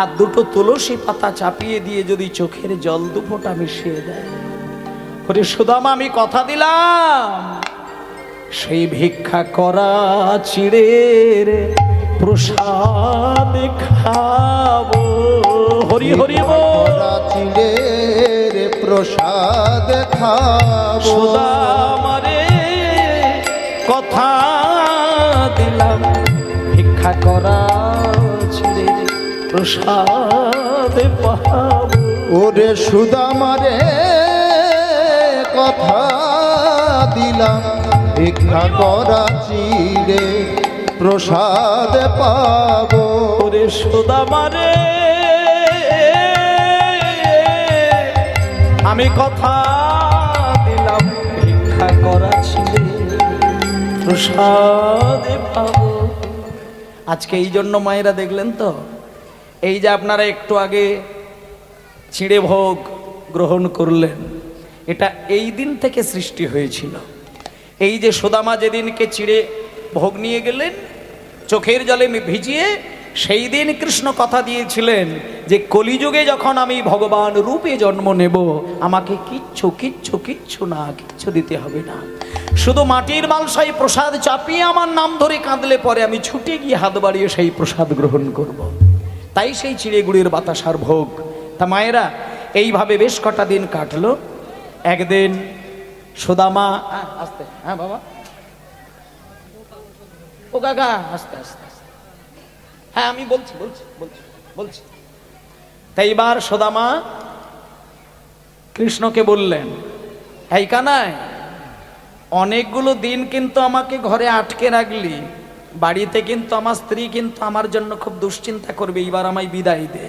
আর 2টো তুলসী পাতা চাপিয়ে দিয়ে যদি চোখের জল 2 ফোঁটা মিশিয়ে দেয়, ওরে সুদামা আমি কথা দিলাম, সেই ভিক্ষা করা চিড়ের প্রসাদ খাবো। হরি হরি বল। চিড়ের প্রসাদ খাবো। সুদামারে কথা দিলাম, ভিক্ষা করা চিড়ের প্রসাদ পাবো। ওরে সুদামারে কথা দিলাম, ভিক্ষা করা চিড়ে প্রসাদ পাবো। ওরে সুদামারে আমি কথা দিলাম, ভিক্ষা করা চিড়ে প্রসাদ পাবো। আজকে এই জন্য মায়েরা দেখলেন তো, এই যে আপনারা একটু আগে চিড়ে ভোগ গ্রহণ করলেন, এটা এই দিন থেকে সৃষ্টি হয়েছিল। এই যে সুদামা যেদিনকে চিড়ে ভোগ নিয়ে গেলেন চোখের জলে ভিজিয়ে, সেই দিন কৃষ্ণ কথা দিয়েছিলেন যে কলিযুগে যখন আমি ভগবান রূপে জন্ম নেব, আমাকে কিচ্ছু কিচ্ছু কিচ্ছু না, কিচ্ছু দিতে হবে না, শুধু মাটির মালসায় প্রসাদ চাপিয়ে আমার নাম ধরে কাঁদলে পরে আমি ছুটে গিয়ে হাত বাড়িয়ে সেই প্রসাদ গ্রহণ করব। তাই সেই চিড়ে গুড়ের বাতাসার ভোগ। তা মায়েরা এইভাবে বেশ কটা দিন কাটলো। একদিন সুদামা, আস্তে, হ্যাঁ বাবা, ও কাকা আস্তে আস্তে আস্তে, হ্যাঁ আমি বলছি বলছি বলছি বলছি। তাই এবার সুদামা কৃষ্ণকে বললেন, এই কানাই, অনেকগুলো দিন কিন্তু আমাকে ঘরে আটকে রাখলি, বাড়িতে কিন্তু আমার স্ত্রী কিন্তু আমার জন্য খুব দুশ্চিন্তা করবে, এবার আমায় বিদায় দে।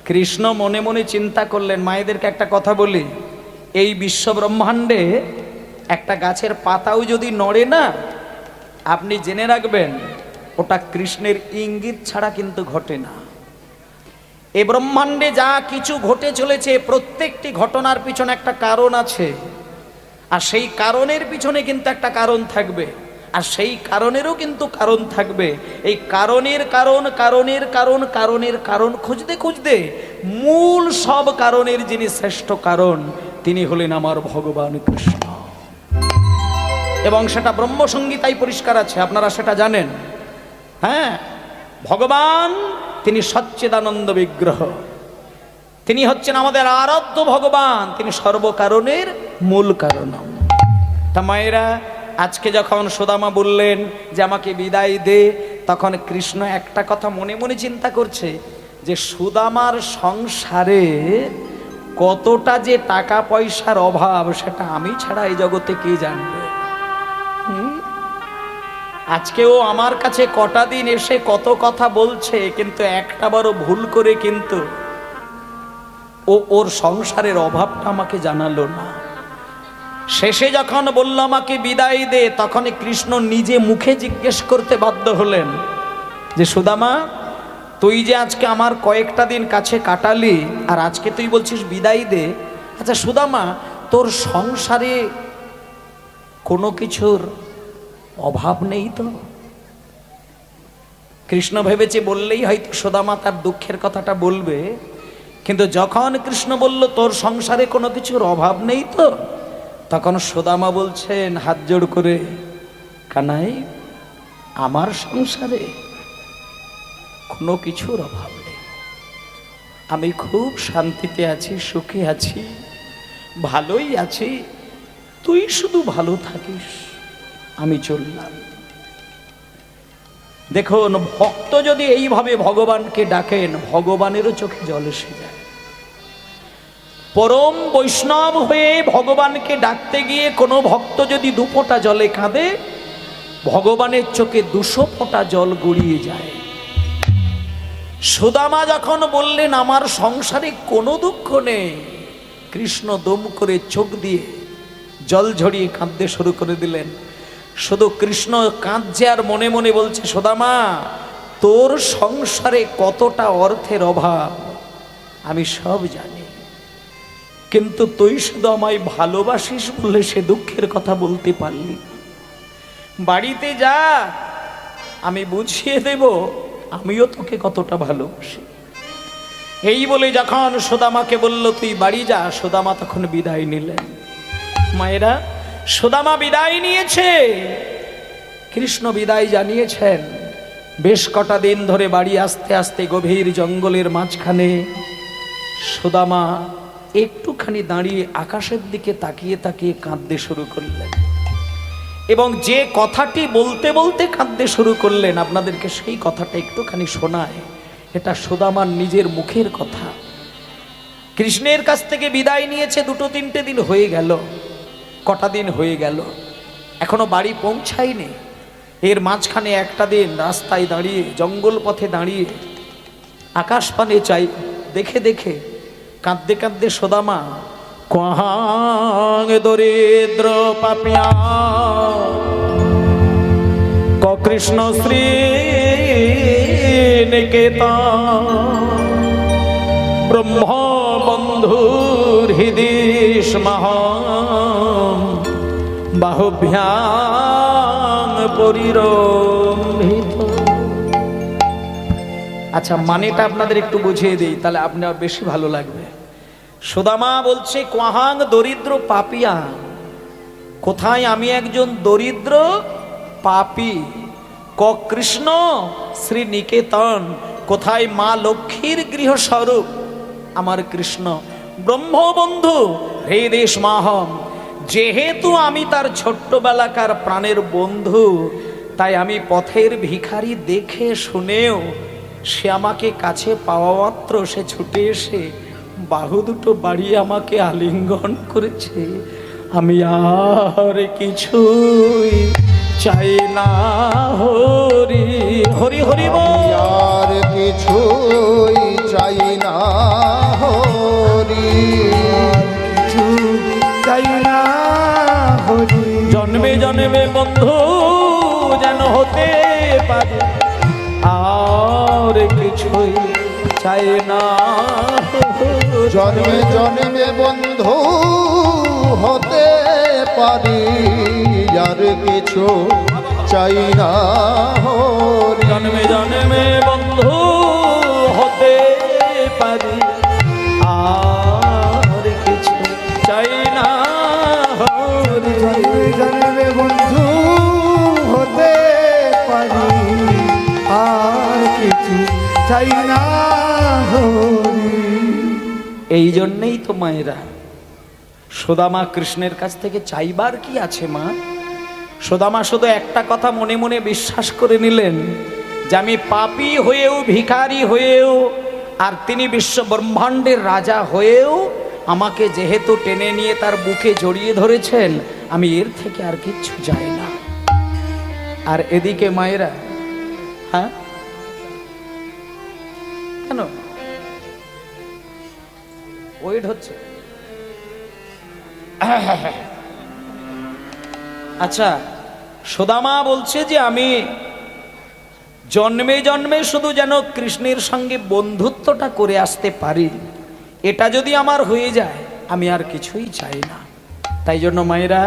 কৃষ্ণ মনে মনে চিন্তা করলেন, মায়েদেরকে একটা কথা বলি, এই বিশ্ব ব্রহ্মাণ্ডে একটা গাছের পাতাও যদি নড়ে না, আপনি জেনে রাখবেন ওটা কৃষ্ণের ইঙ্গিত ছাড়া কিন্তু ঘটে না। এই ব্রহ্মাণ্ডে যা কিছু ঘটে চলেছে প্রত্যেকটি ঘটনার পিছনে একটা কারণ আছে, আর সেই কারণের পিছনে কিন্তু একটা কারণ থাকবে, আর সেই কারণেরও কিন্তু কারণ থাকবে। এই কারণের কারণ কারণের কারণ কারণের কারণ খুঁজতে খুঁজতে মূল সব কারণের যিনি শ্রেষ্ঠ কারণ, তিনি হলেন আমার ভগবান কৃষ্ণ। এবং সেটা ব্রহ্মসংগীতায় পরিষ্কার আছে, আপনারা সেটা জানেন। হ্যাঁ, ভগবান তিনি সচ্চিদানন্দ বিগ্রহ, তিনি হচ্ছেন আমাদের আরাধ্য ভগবান, তিনি সর্বকারণের মূল কারণ। তা মায়েরা, আজকে যখন সুদামা বললেন যে আমাকে বিদায় দে, তখন কৃষ্ণ একটা কথা মনে মনে চিন্তা করছে যে সুদামার সংসারে কতটা যে টাকা পয়সার অভাব সেটা আমি ছাড়া এই জগতে কে জানবে। আজকেও আমার কাছে কটা দিন এসে কত কথা বলছে, কিন্তু একটা বারও ভুল করে কিন্তু ওর সংসারের অভাবটা আমাকে জানালো না। শেষে যখন বলল আমাকে বিদায় দে, তখন কৃষ্ণ নিজে মুখে জিজ্ঞেস করতে বাধ্য হলেন যে সুদামা, তুই যে আজকে আমার কয়েকটা দিন কাছে কাটালি, আর আজকে তুই বলছিস বিদায় দে, আচ্ছা সুদামা, তোর সংসারে কোনো কিছুর অভাব নেই তো? কৃষ্ণ ভেবেছে বললেই হয়তো সুদামা তার দুঃখের কথাটা বলবে, কিন্তু যখন কৃষ্ণ বলল তোর সংসারে কোনো কিছুর অভাব নেই তো, তখন সুদামা বলছেন হাত জোড় করে, কানাই, আমার সংসারে কোনো কিছুর অভাব নেই, আমি খুব শান্তিতে আছি, সুখে আছি, ভালোই আছি, তুই শুধু ভালো থাকিস, আমি চললাম। দেখুন, ভক্ত যদি এইভাবে ভগবানকে ডাকেন, ভগবানেরও চোখে জল এসে যায়। পরম বৈষ্ণব হয়ে ভগবানকে ডাকতে গিয়ে কোনো ভক্ত যদি 2 ফোঁটা জলে কাঁদে, ভগবানের চোখে 200 ফোঁটা জল গড়িয়ে যায়। সুদামা যখন বললেন আমার সংসারে কোনো দুঃখ নেই, কৃষ্ণ দম করে চোখ দিয়ে জল ঝরিয়ে কাঁদতে শুরু করে দিলেন। শুধু কৃষ্ণ কাঁদছে আর মনে মনে বলছে, সুদামা, তোর সংসারে কতটা অর্থের অভাব আমি সব জানি, কিন্তু তুই শুধু আমায় ভালোবাসিস বলে সে দুঃখের কথা বলতে পারলি। বাড়িতে যা, আমি বুঝিয়ে দেব আমিও তোকে কতটা ভালোবাসি। এই বলে যখন সুদামাকে বলল তুই বাড়ি যা, সুদামা তখন বিদায় নিলেন। মায়েরা, সুদামা বিদায় নিয়েছে, কৃষ্ণ বিদায় জানিয়েছেন। বেশ কটা দিন ধরে বাড়ি আসতে আসতে গভীর জঙ্গলের মাঝখানে সুদামা একটুখানি দাঁড়িয়ে আকাশের দিকে তাকিয়ে তাকিয়ে কাঁদতে শুরু করলেন। এবং যে কথাটি বলতে বলতে কাঁদতে শুরু করলেন, আপনাদেরকে সেই কথাটা একটুখানি শোনায়। এটা সুদামার নিজের মুখের কথা। কৃষ্ণের কাছ থেকে বিদায় নিয়েছে 2-3টে দিন হয়ে গেল, কটা দিন হয়ে গেল, এখনো বাড়ি পৌঁছায়নি। এর মাঝখানে একটা দিন রাস্তায় দাঁড়িয়ে, জঙ্গল পথে দাঁড়িয়ে আকাশ পানে চাই দেখে দেখে কাঁদতে কাঁদতে সুদামা, কোহাং দরিদ্র পাপিয়া কৃষ্ণ শ্রী নিকেতন ব্রহ্ম বন্ধুর হৃদিশ মহাম বাহুভ্যাং পরিরম্ভিত। আচ্ছা, মানেটা আপনাদের একটু বুঝিয়ে দিই, তাহলে আপনার বেশি ভালো লাগবে। সুদামা বলছে, কোহাং দরিদ্র পাপিয়া, কোথায় আমি একজন দরিদ্র পাপী, কৃষ্ণ শ্রী নিকেতন, কোথায় মা লক্ষ্মীর গৃহস্বরূপ আমার কৃষ্ণ, ব্রহ্মবন্ধু হৃদেশ মাহম, যেহেতু আমি তার ছোট্টবেলাকার প্রাণের বন্ধু, তাই আমি পথের ভিখারি দেখে শুনেও সে আমাকে কাছে পাওয়া মাত্র সে ছুটে এসে বাহু দুটো বাড়িয়ে আমাকে আলিঙ্গন করেছে। আমি আর কিছুই চাই না হরি হরি হরি বল। আর কিছুই চাই না হরি, কিছু চাই না হরি। জন্মে জন্মে বন্ধু যেন হতে পারে, আর কিছুই চাই না হরি। জন্মে জন্মে বন্ধু হতে পারি, আর কিছু চাই না হরি। জন্মে জন্মে বন্ধু হতে পারি, আর কিছু চাই না হরি। জন্মে জন্মে বন্ধু হতে পারি, আর কিছু চাই না হরি। এই জন্যেই তো মায়েরা সুদামা কৃষ্ণের কাছ থেকে চাইবার কি আছে মা? সুদামা শুধু একটা কথা মনে মনে বিশ্বাস করে নিলেন যে আমি পাপী হয়েও, ভিখারি হয়েও, আর তিনি বিশ্ব ব্রহ্মাণ্ডের রাজা হয়েও আমাকে যেহেতু টেনে নিয়ে তার বুকে জড়িয়ে ধরেছেন, আমি এর থেকে আর কিচ্ছু চাই না। আর এদিকে মায়েরা, হ্যাঁ কেন ওয়েট হচ্ছে? আচ্ছা, সুদামা বলছে যে আমি জন্মে জন্মে শুধু যেন কৃষ্ণের সঙ্গে বন্ধুত্বটা করে আসতে পারি, এটা যদি আমার হয়ে যায় আমি আর কিছুই চাই না। তাই জন্য মায়েরা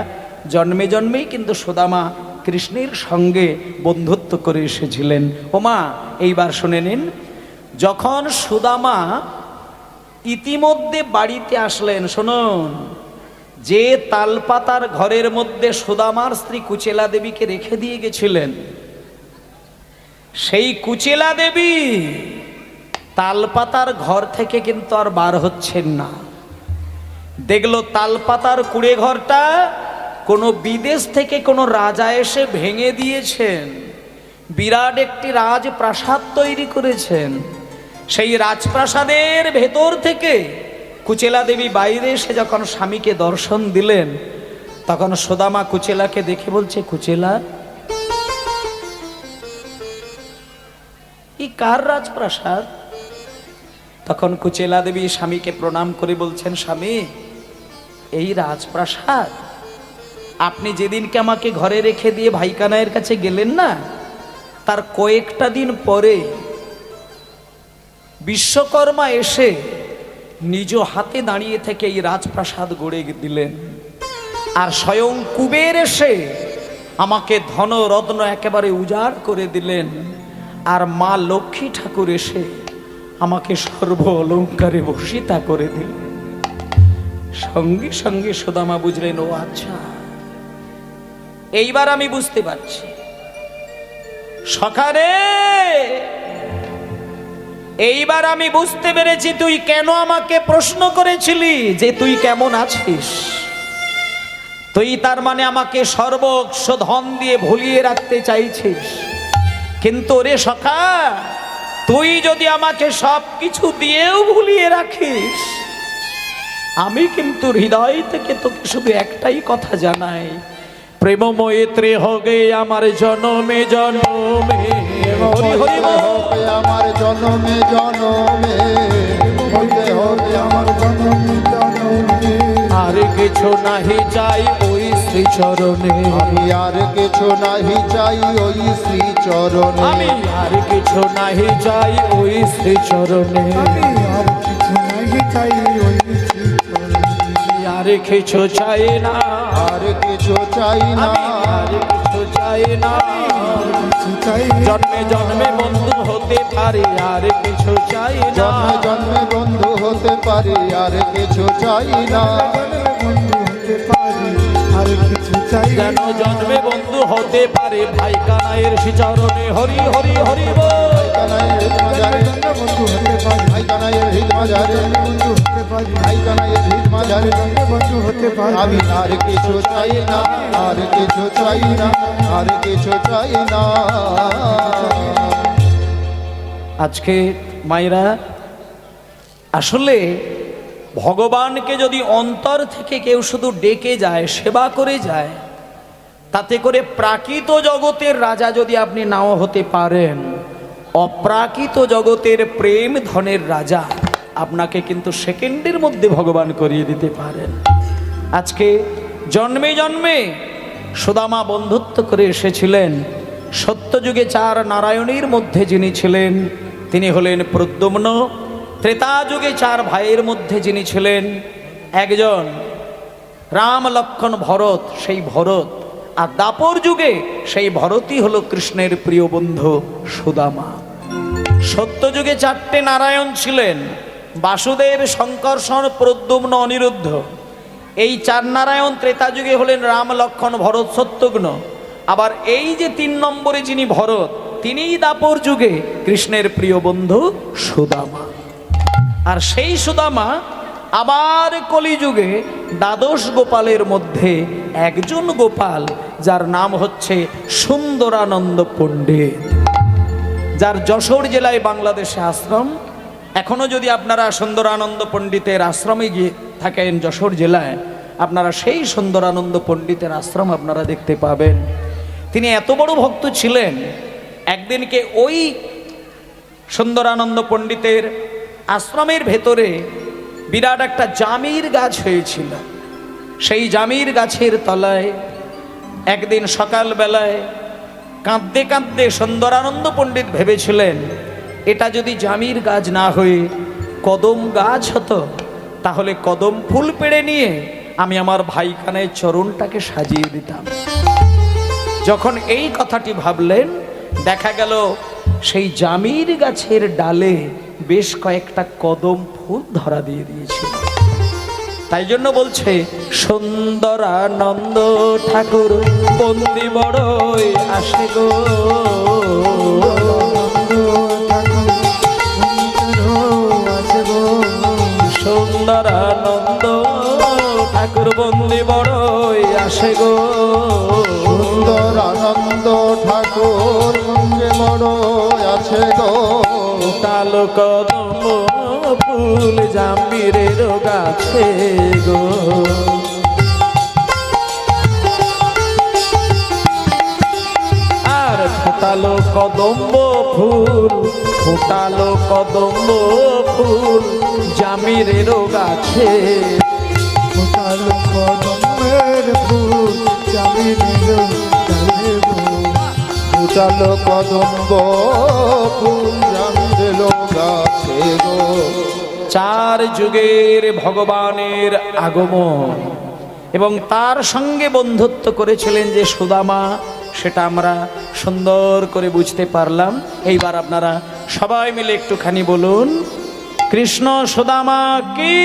জন্মে জন্মেই কিন্তু সুদামা কৃষ্ণের সঙ্গে বন্ধুত্ব করে এসেছিলেন। ও মা, এইবার শুনে নিন, যখন সুদামা ইতিমধ্যে বাড়িতে আসলেন, শুনুন, যে তালপাতার ঘরের মধ্যে সুদামার স্ত্রী কুচেলা দেবীকে রেখে দিয়ে গেছিলেন, সেই কুচেলা দেবী তালপাতার ঘর থেকে কিন্তু আর বার হচ্ছেন না। দেখলো তালপাতার কুড়ে ঘরটা কোনো বিদেশ থেকে কোনো রাজা এসে ভেঙে দিয়েছেন, বিরাট একটি রাজপ্রাসাদ তৈরি করেছেন। সেই রাজপ্রাসাদের ভেতর থেকে কুচেলা দেবী বাইরে এসে যখন স্বামীকে দর্শন দিলেন, তখন সুদামা কুচেলাকে দেখে বলছে, কুচেলা, ই কার রাজপ্রাসাদ? তখন কুচেলা দেবী স্বামীকে প্রণাম করে বলছেন, স্বামী, এই রাজপ্রাসাদ আপনি যেদিনকে আমাকে ঘরে রেখে দিয়ে ভাইকানাইয়ের কাছে গেলেন না, তার কয়েকটা দিন পরে বিশ্বকর্মা এসে নিজ হাতে দাঁড়িয়ে থেকে এই রাজপ্রাসাদ গড়ে দিলেন। আর স্বয়ং কুবের এসে আমাকে ধন রত্ন একেবারে উজাড় করে দিলেন। আর মা লক্ষ্মী ঠাকুর এসে আমাকে সর্ব অলঙ্কারে ভূষিতা করে দিলেন। সঙ্গে সঙ্গে সুদামা বুঝলেন, ও আচ্ছা, এইবার আমি বুঝতে পারছি। সখারে, এইবার আমি বুঝতে পেরেছি তুই কেন আমাকে প্রশ্ন করেছিলি যে তুই কেমন আছিস। তুই তার মানে আমাকে সর্বস্ব ধন দিয়ে ভুলিয়ে রাখতে চাইছিস। কিন্তু রে সখা, তুই যদি আমাকে সব কিছু দিয়েও ভুলিয়ে রাখিস, আমি কিন্তু হৃদয় থেকে তোকে শুধু একটাই কথা জানাই, প্রেম মৈত্রী হবে আমার জনমে জনমে। হরি হরি হবে আমার জনমে জনমে, হতে হবে আমার জনমে জনমে। আর কিছু নাহি চাই ওই শ্রী চরণে, আমি আর কিছু নাহি চাই ওই শ্রী চরণে। আমি আর কিছু নাহি চাই ওই শ্রী চরণে। আমি আর কিছু নাহি চাই ওই শ্রী চরণে। আর কিছু চাই না, আর কিছু চাই না, আমি আর কিছু চাই না। কিছু চাই জন্মে জন্মে বন্ধু হতে পারি, আর কিছু চাই না। জন্মে জন্মে বন্ধু হতে পারি, আর কিছু চাই না। বন্ধু হতে পারি, আর কিছু কিছু চাই যেন জন্মে বন্ধু হতে পারে ভাই কানাইয়ের শ্রীচরণে হরি হরি হরি বল। কানাইয়ের হিত মাঝারে বন্ধু হতে পারি ভাই কানাইয়ের হিত মাঝারে বন্ধু হতে পারি ভাই কানাইয়ের হিত মাঝারে বন্ধু হতে পারি আমি আর কিছু চাই না, আর কিছু চাই না, আর কিছু চাই না। আজকে মায়েরা আসলে ভগবানকে যদি অন্তর থেকে কেউ শুধু ডেকে যায়, সেবা করে যায়, তাতে করে প্রাকৃত জগতের রাজা যদি আপনি নাও হতে পারেন, অপ্রাকৃত জগতের প্রেম ধনের রাজা আপনাকে কিন্তু সেকেন্ডের মধ্যে ভগবান করিয়ে দিতে পারেন। আজকে জন্মে জন্মে সুদামা বন্ধুত্ব করে এসেছিলেন। সত্যযুগে 4 নারায়ণীর মধ্যে যিনি ছিলেন তিনি হলেন প্রদ্যুম্ন। ত্রেতা যুগে 4 ভাইয়ের মধ্যে যিনি ছিলেন একজন রাম লক্ষ্মণ ভরত, সেই ভরত। আর দাপর যুগে সেই ভরতই হলো কৃষ্ণের প্রিয় বন্ধু সুদামা। সত্যযুগে 4টে নারায়ণ ছিলেন, বাসুদেব, শঙ্কর্ষণ, প্রদ্যুম্ন, অনিরুদ্ধ। এই 4 নারায়ণ ত্রেতা যুগে হলেন রাম লক্ষ্মণ ভরত শত্রুঘ্ন। আবার এই যে 3 নম্বরে যিনি ভরত, তিনিই দাপর যুগে কৃষ্ণের প্রিয় বন্ধু সুদামা। আর সেই সুদামা আবার কলিযুগে দ্বাদশ গোপালের মধ্যে একজন গোপাল, যার নাম হচ্ছে সুন্দরানন্দ পণ্ডিত, যার যশোর জেলায় বাংলাদেশে আশ্রম। এখনো যদি আপনারা সুন্দরানন্দ পণ্ডিতের আশ্রমে গিয়ে থাকেন যশোর জেলায়, আপনারা সেই সুন্দরানন্দ পণ্ডিতের আশ্রম আপনারা দেখতে পাবেন। তিনি এত বড় ভক্ত ছিলেন, একদিনকে ওই সুন্দরানন্দ পণ্ডিতের আশ্রমের ভেতরে বিরাট একটা জামির গাছ হয়েছিল। সেই জামির গাছের তলায় একদিন সকালবেলায় কাঁদতে কাঁদতে সুন্দরানন্দ পণ্ডিত ভেবেছিলেন, এটা যদি জামির গাছ না হয়ে কদম গাছ হতো, তাহলে কদম ফুল পেড়ে নিয়ে আমি আমার ভাই কানাইয়ের চরণটাকে সাজিয়ে দিতাম। যখন এই কথাটি ভাবলেন, দেখা গেল সেই জামির গাছের ডালে বেশ কয়েকটা কদম ফুল ধরা দিয়ে দিয়েছিল। তাই জন্য বলছে সুন্দরানন্দ ঠাকুর বন্দি বড়ই আসে গো, সুন্দরানন্দ ঠাকুর বন্দি বড়ই আসে গো, সুন্দরানন্দ ঠাকুর বন্দি বড় আছে গো। তাল কদম ফুল জামিরের গাছে গো। আর ফোটালো কদম্ব ফুল, ফোটালো কদম্ব ফুল জামিরের গাছে, ফোটালো কদমের ফুল জামিনের ডালে গো। ফুটালো কদম্ব ফুল জামিল গাছে গো। 4 যুগের ভগবানের আগমন এবং তার সঙ্গে বন্ধুত্ব করেছিলেন যে সুদামা, সেটা আমরা সুন্দর করে বুঝতে পারলাম। এইবার আপনারা সবাই মিলে একটুখানি বলুন, কৃষ্ণ সুদামা কি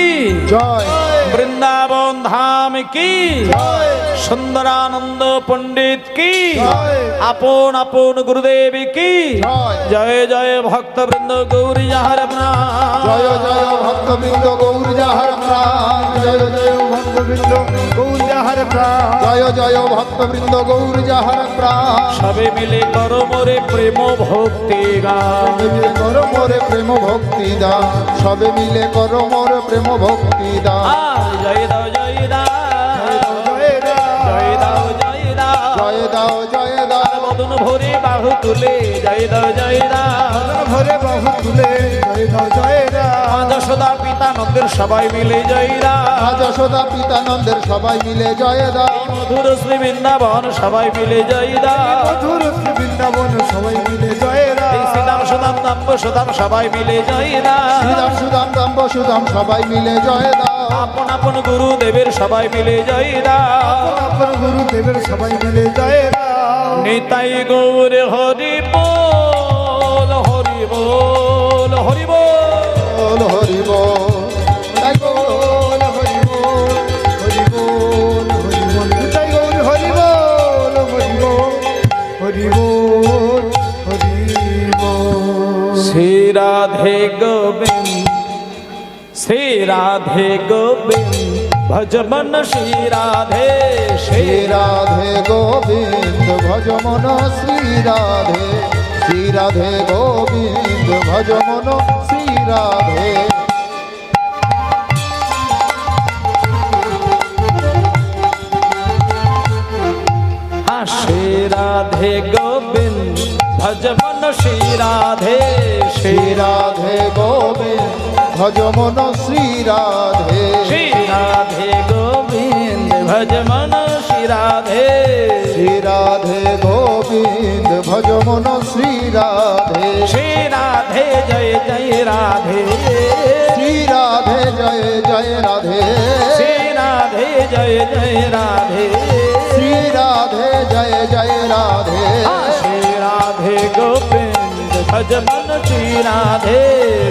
জয়, বৃন্দাবন ধাম কি জয়, সুন্দরানন্দ পণ্ডিত কি জয়, আপন আপন গুরুদেব কি জয়। জয় জয় ভক্তবৃন্দ গৌরী যাহার প্রাণ, জয় জয় ভক্তবৃন্দ গৌর যাহার প্রাণ, জয় জয় ভক্তবৃন্দ গৌর যাহার প্রাণ, জয় জয় ভক্তবৃন্দ গৌর যাহার প্রাণ। সবে মিলে কর মোরে প্রেম ভক্তি গান, করো মোরে প্রেম ভক্তি দান, সবে মিলে করো মোর প্রেম ভক্তি দান। জয় দাও জয় দাও জয় রাম, জয় দাও জয় দাও, জয় দাও জয় দাও, বদন ভরে বাহু তুলে জয় দাও জয় দাও, ভরে বাহু তুলে জয় দাও জয় রাম, যশোদা পিতা নন্দের সবাই মিলে জয় দাও, যশোদা পিতানন্দের সবাই মিলে জয় দাও, মধুর শ্রী বৃন্দাবন সবাই মিলে জয় দাও, মধুর শ্রী বৃন্দাবন সবাই মিলে জয় রাম, এই শ্রীদাম সুদাম দাম্ব সুদাম সবাই মিলে জয় দাও, শ্রীরাম সুদাম দাম্ব সুদাম সবাই মিলে জয় দাও, আপন আপন গুরুদেবের সবাই মিলে জয় দাও, আপন গুরুদেবের সবাই মিলে জয় রাম, নিতাই গৌর হরি বল হরি বল হরি বল, হরি বল, তাই বল, হরি বল হরি বল হরি বল জয় গৌর হরি রাধে গোবিন্দ শ্রী রাধে গোবিন্দ ভজ মন শ্রী রাধে শ্রী রাধে গোবিন্দ ভজ মন শ্রী রাধে শ্রী রাধে গোবিন্দ ভজ মন শ্রী রাধে শ্রী রাধে গোবিন্দ ভজ মন শ্রী রাধে শ্রী রাধে গোবিন্দ ভজ মন শ্রী রাধে শ্রী রাধে গোবিন্দ ভজ মন শ্রী রাধে শ্রী রাধে গোবিন্দ ভজ মন শ্রী রাধে শ্রী রাধে জয় জয় রাধে শ্রী রাধে জয় জয় রাধে শ্রী রাধে জয় জয় রাধে শ্রী রাধে জয় জয় রাধে শ্রী রাধে গোবিন্দ ভজ মন শ্রী রাধে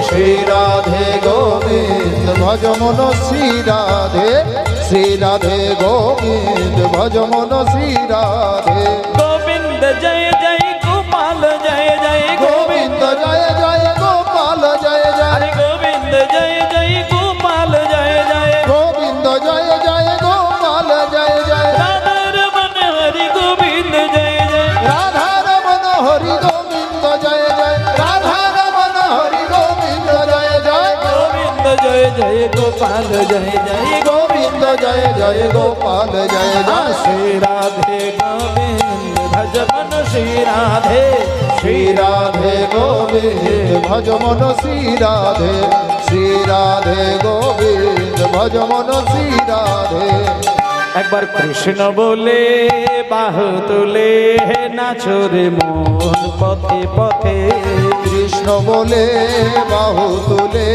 শ্রী রাধে গোবিন্দ ভজ মন শ্রী রাধে শ্রী রাধে গোবিন্দ ভজ মন শ্রী রাধে গোবিন্দ জয় জয় গোপাল জয় জয় গোবিন্দ জয় জয় গোপাল জয় জয় হরে গোবিন্দ জয় জয় গোপাল জয় জয় গোবিন্দ জয় জয় গোপাল জয় জয় রাধার মন হরি গোবিন্দ জয় জয় রাধা রমন হরি গোবিন্দ জয় জয় রাধা রমন হরি গোবিন্দ জয় জয় গোবিন্দ জয় জয় গোপাল জয় জয় গোবিন্দ জয় জয় গোপাল জয় জয় শ্রী রাধে গোবিন্দ ভজ মন শ্রী রাধে শ্রী রাধে গোবিন্দ ভজ মন শ্রী রাধে শ্রী রাধে গোবিন্দ ভজ মন শ্রী রাধে একবার কৃষ্ণ বলে বাহু তুলে নাচরে মন পথে পথে কৃষ্ণ বলে বাহু তুলে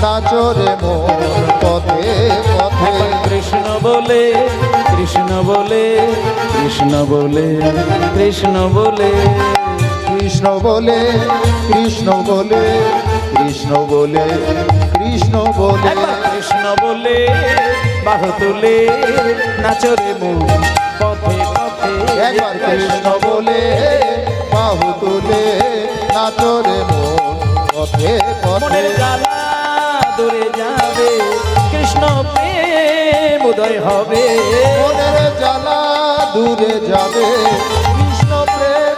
নাচরে মন পথে পথে একবার কৃষ্ণ বলে কৃষ্ণ বলে কৃষ্ণ বলে কৃষ্ণ বলে কৃষ্ণ বলে কৃষ্ণ বলে কৃষ্ণ বলে কৃষ্ণ বলে একবার কৃষ্ণ বলে বাহু তুলে নাচরে মন পথে পথে একবার কৃষ্ণ বলে বাহু তুলে নাচরে মন পথে পথে মনের জ্বালা দূরে যাবে কৃষ্ণ প্রেম উদয় হবে মনের জ্বালা দূরে যাবে কৃষ্ণ প্রেম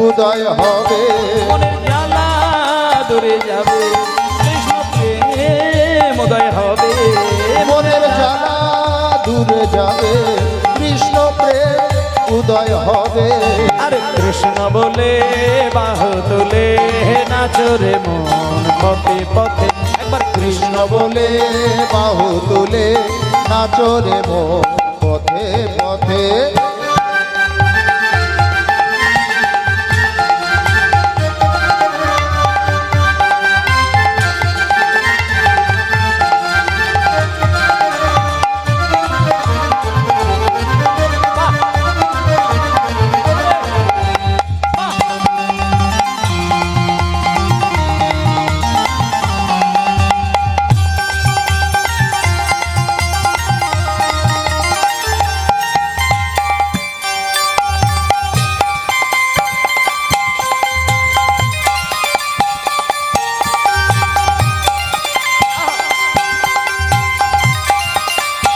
উদয় হবে মনের জ্বালা দূরে যাবে কৃষ্ণ প্রেম উদয় হবে মনের জ্বালা দূরে যাবে কৃষ্ণ প্রেম উদয় হবে আর কৃষ্ণ বলে বাহু তুলে নাচরে মন পথে পথে একবার কৃষ্ণ বলে বাহু তুলে নাচরে মন পথে পথে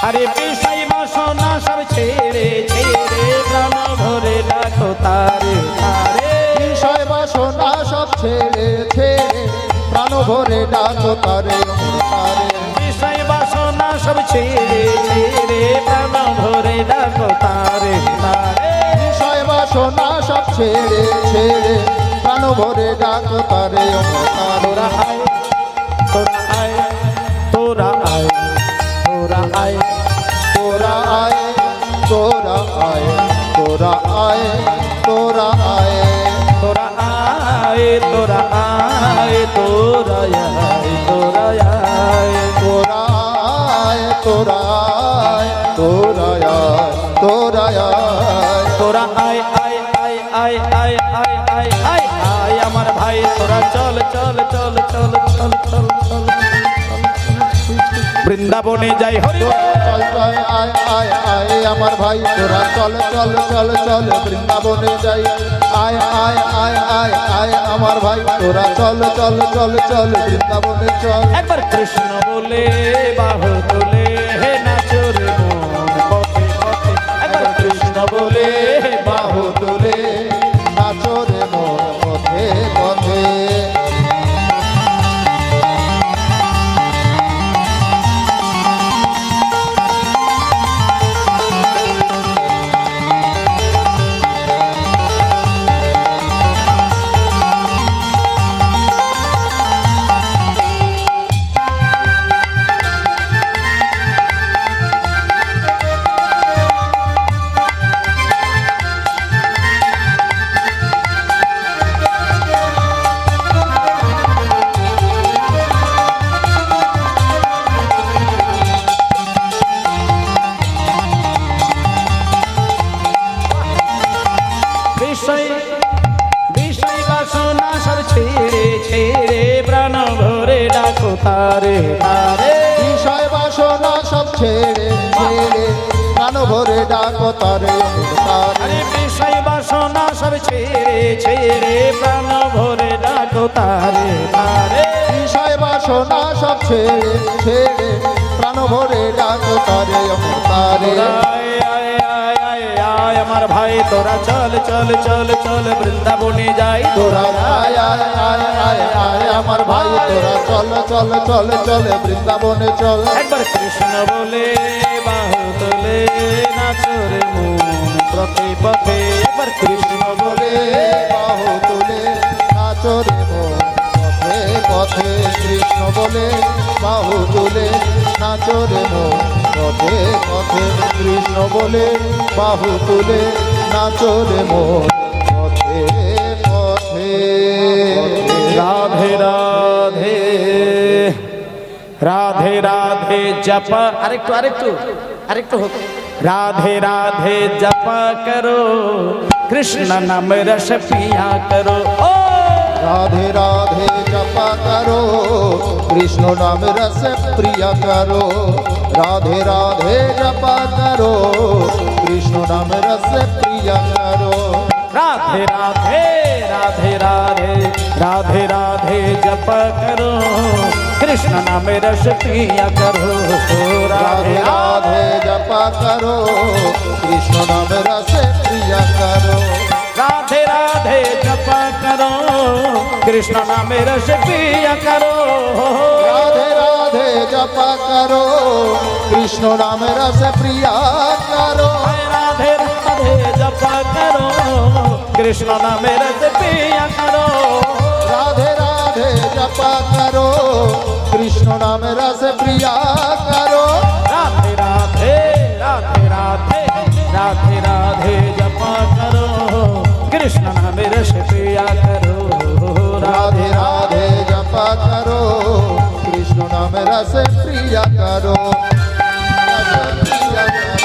আরে বিষয় বাসনা সব ছেড়ে ছেড়ে প্রাণ ভরে ডাকো তারে তারে বিষয় বাসনা সব ছেড়ে ছেড়ে প্রাণ ভরে ডাকো তারে তারে বিষয় বাসনা সব ছেড়ে ছেড়ে প্রাণ ভরে ডাকো তারে তারে বিষয় বাসনা সব ছেড়ে ছেড়ে প্রাণ ভরে ডাকো তারে তোরা আয় তোরা আয় তোরা আয় তোরা আয় তোরা আয় তোরা আয় তোরা আয় তোরা আয় তোরা আয় তোরা আয় তোরা আয় তোরা আয় তোরা আয় তোরা আয় তোরা আয় তোরা আয় তোরা আয় আয় আয় আয় আয় আয় আয় আয় আয় আমার ভাই তোরা চল চল চল চল চল চল চল বৃন্দাবনে যাই হরি চল চল আয় আয় আয় আমার ভাই তোরা চল চল চল চল বৃন্দাবনে যাই আয় আয় আয় আয় আয় আমার ভাই তোরা চল চল চল চল বৃন্দাবনে চল একবার কৃষ্ণ বলে বাহু তুলে হে নাচুর মন পথে পথে একবার কৃষ্ণ বলে বাহু তুলে নাচো রে মন পথে পথে বিষয় বিষয় বাসনা সব ছেড়ে ছেড়ে প্রাণ ভরে ডাকো তারে তারে বিষয় বাসনা সব ছেড়ে ছেড়ে প্রাণ ভরে ডাকো তারে তারে আরে বিষয় বাসনা সব ছেড়ে ছেড়ে প্রাণ ভরে ডাকো তারে তারে বিষয় বাসনা সব ছেড়ে ছেড়ে প্রাণ ভরে ডাকো তারে তারে আয় আয় আয় আয় আয় আমার ভাই তোরা চল চল চল চল বৃন্দাবনে যাই তোরা আয় আয় আয় আয় আয় আমার ভাই তোরা চল চল চল চল বৃন্দাবনে চল একবার কৃষ্ণ বলে বাহু তোলে নাচুর মন পথে পথে একবার কৃষ্ণ বলে বাহু তুলে নাচো রে মন পথে পথে কৃষ্ণ বলে বাহু তুলে নাচো রে মন পথে পথে কৃষ্ণ বলে বাহু তুলে নাচো রে মন পথে পথে রাধে রাধে রাধে রাধে জপা আরেকটু আরেকটু আরেকটু হোক राधे राधे जपा करो कृष्ण नाम रस पिया करो ओ राधे राधे जपा करो कृष्ण नाम रस प्रिया करो राधे राधे जपा करो कृष्ण नाम रस प्रिया करो राधे राधे राधे राधे राधे राधे जपा करो कृष्ण नाम रस पिया करो राधे राधे जपा करो कृष्ण नाम रस प्रिया करो राधे राधे जपा करो कृष्ण नाम रस पिया करो राधे राधे जपा करो कृष्ण नाम रस प्रिया करो राधे राधे जपा करो कृष्ण नाम रस पिया करो राधे राधे जपा करो कृष्ण नाम रस प्रिया करो राधे राधे राधे राधे राधे राधे जपा करो कृष्ण नाम रस पिया करो राधे राधे जपा करो कृष्ण नाम रस प्रिया करो रस प्रिया करो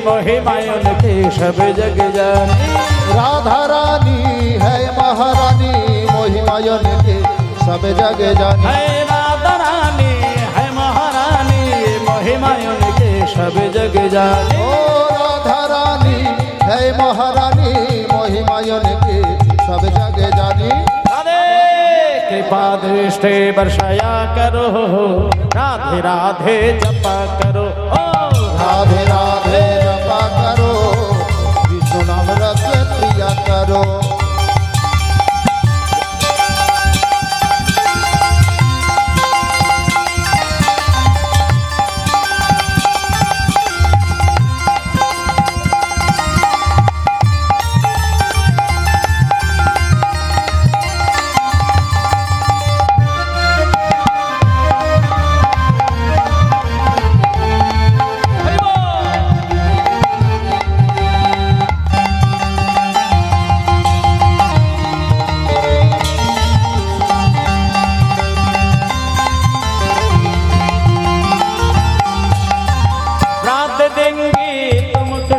महिमायन के सब जग जानी राधा रानी है महारानी महिमायन के सब जग जानी है राधा रानी है महारानी महिमायन के सब जग जानी ओ राधा रानी है महारानी महिमायन के सब जग जानी राधे कृपा दृष्टि वर्षाया करो राधे राधे जपा करो ओ राधे राधे जपा करो विष्णु नाम रस प्रिया करो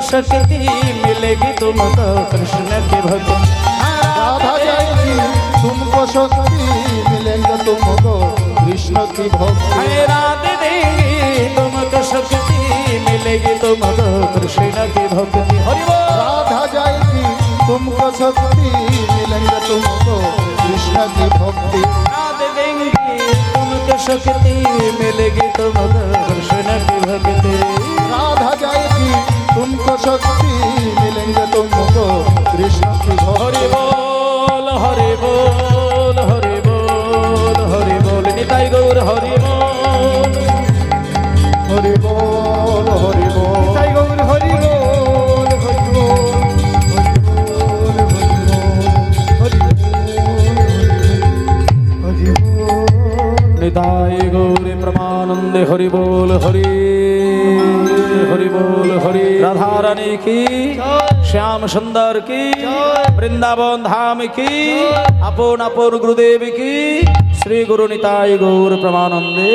शक्ति मिलेगी तुमको कृष्ण की भक्ति राधा जाएगी तुमको शक्ति मिलेगा तुमको कृष्ण की भक्ति हाय राधे देंगी तुमको शक्ति मिलेगी तुमको कृष्ण की भक्ति हरि बोल राधा जाएगी तुमको शक्ति मिलेगा तुमको कृष्ण की भक्ति राधे देंगी तुमको शक्ति मिलेगी तुमको कृष्ण की भक्ति राधा जाएगी तुमको शक्ति मिलेंगे तुमको कृष्ण की हरि भक्ति बोल हरि बोल हरि बोल हरि बोल निताई गौर हरि बोल हरि बोल हरि बोल তাই গৌর হরি বল হরি বল হরি বল হরি বল निताई गौर प्रमानंदे हरि बोल हरि हरि बोल हरि राधा रानी की श्याम सुंदर की वृंदावन धाम की अपन अपन गुरुदेव की श्री गुरु निताई गौर प्रमानंदे।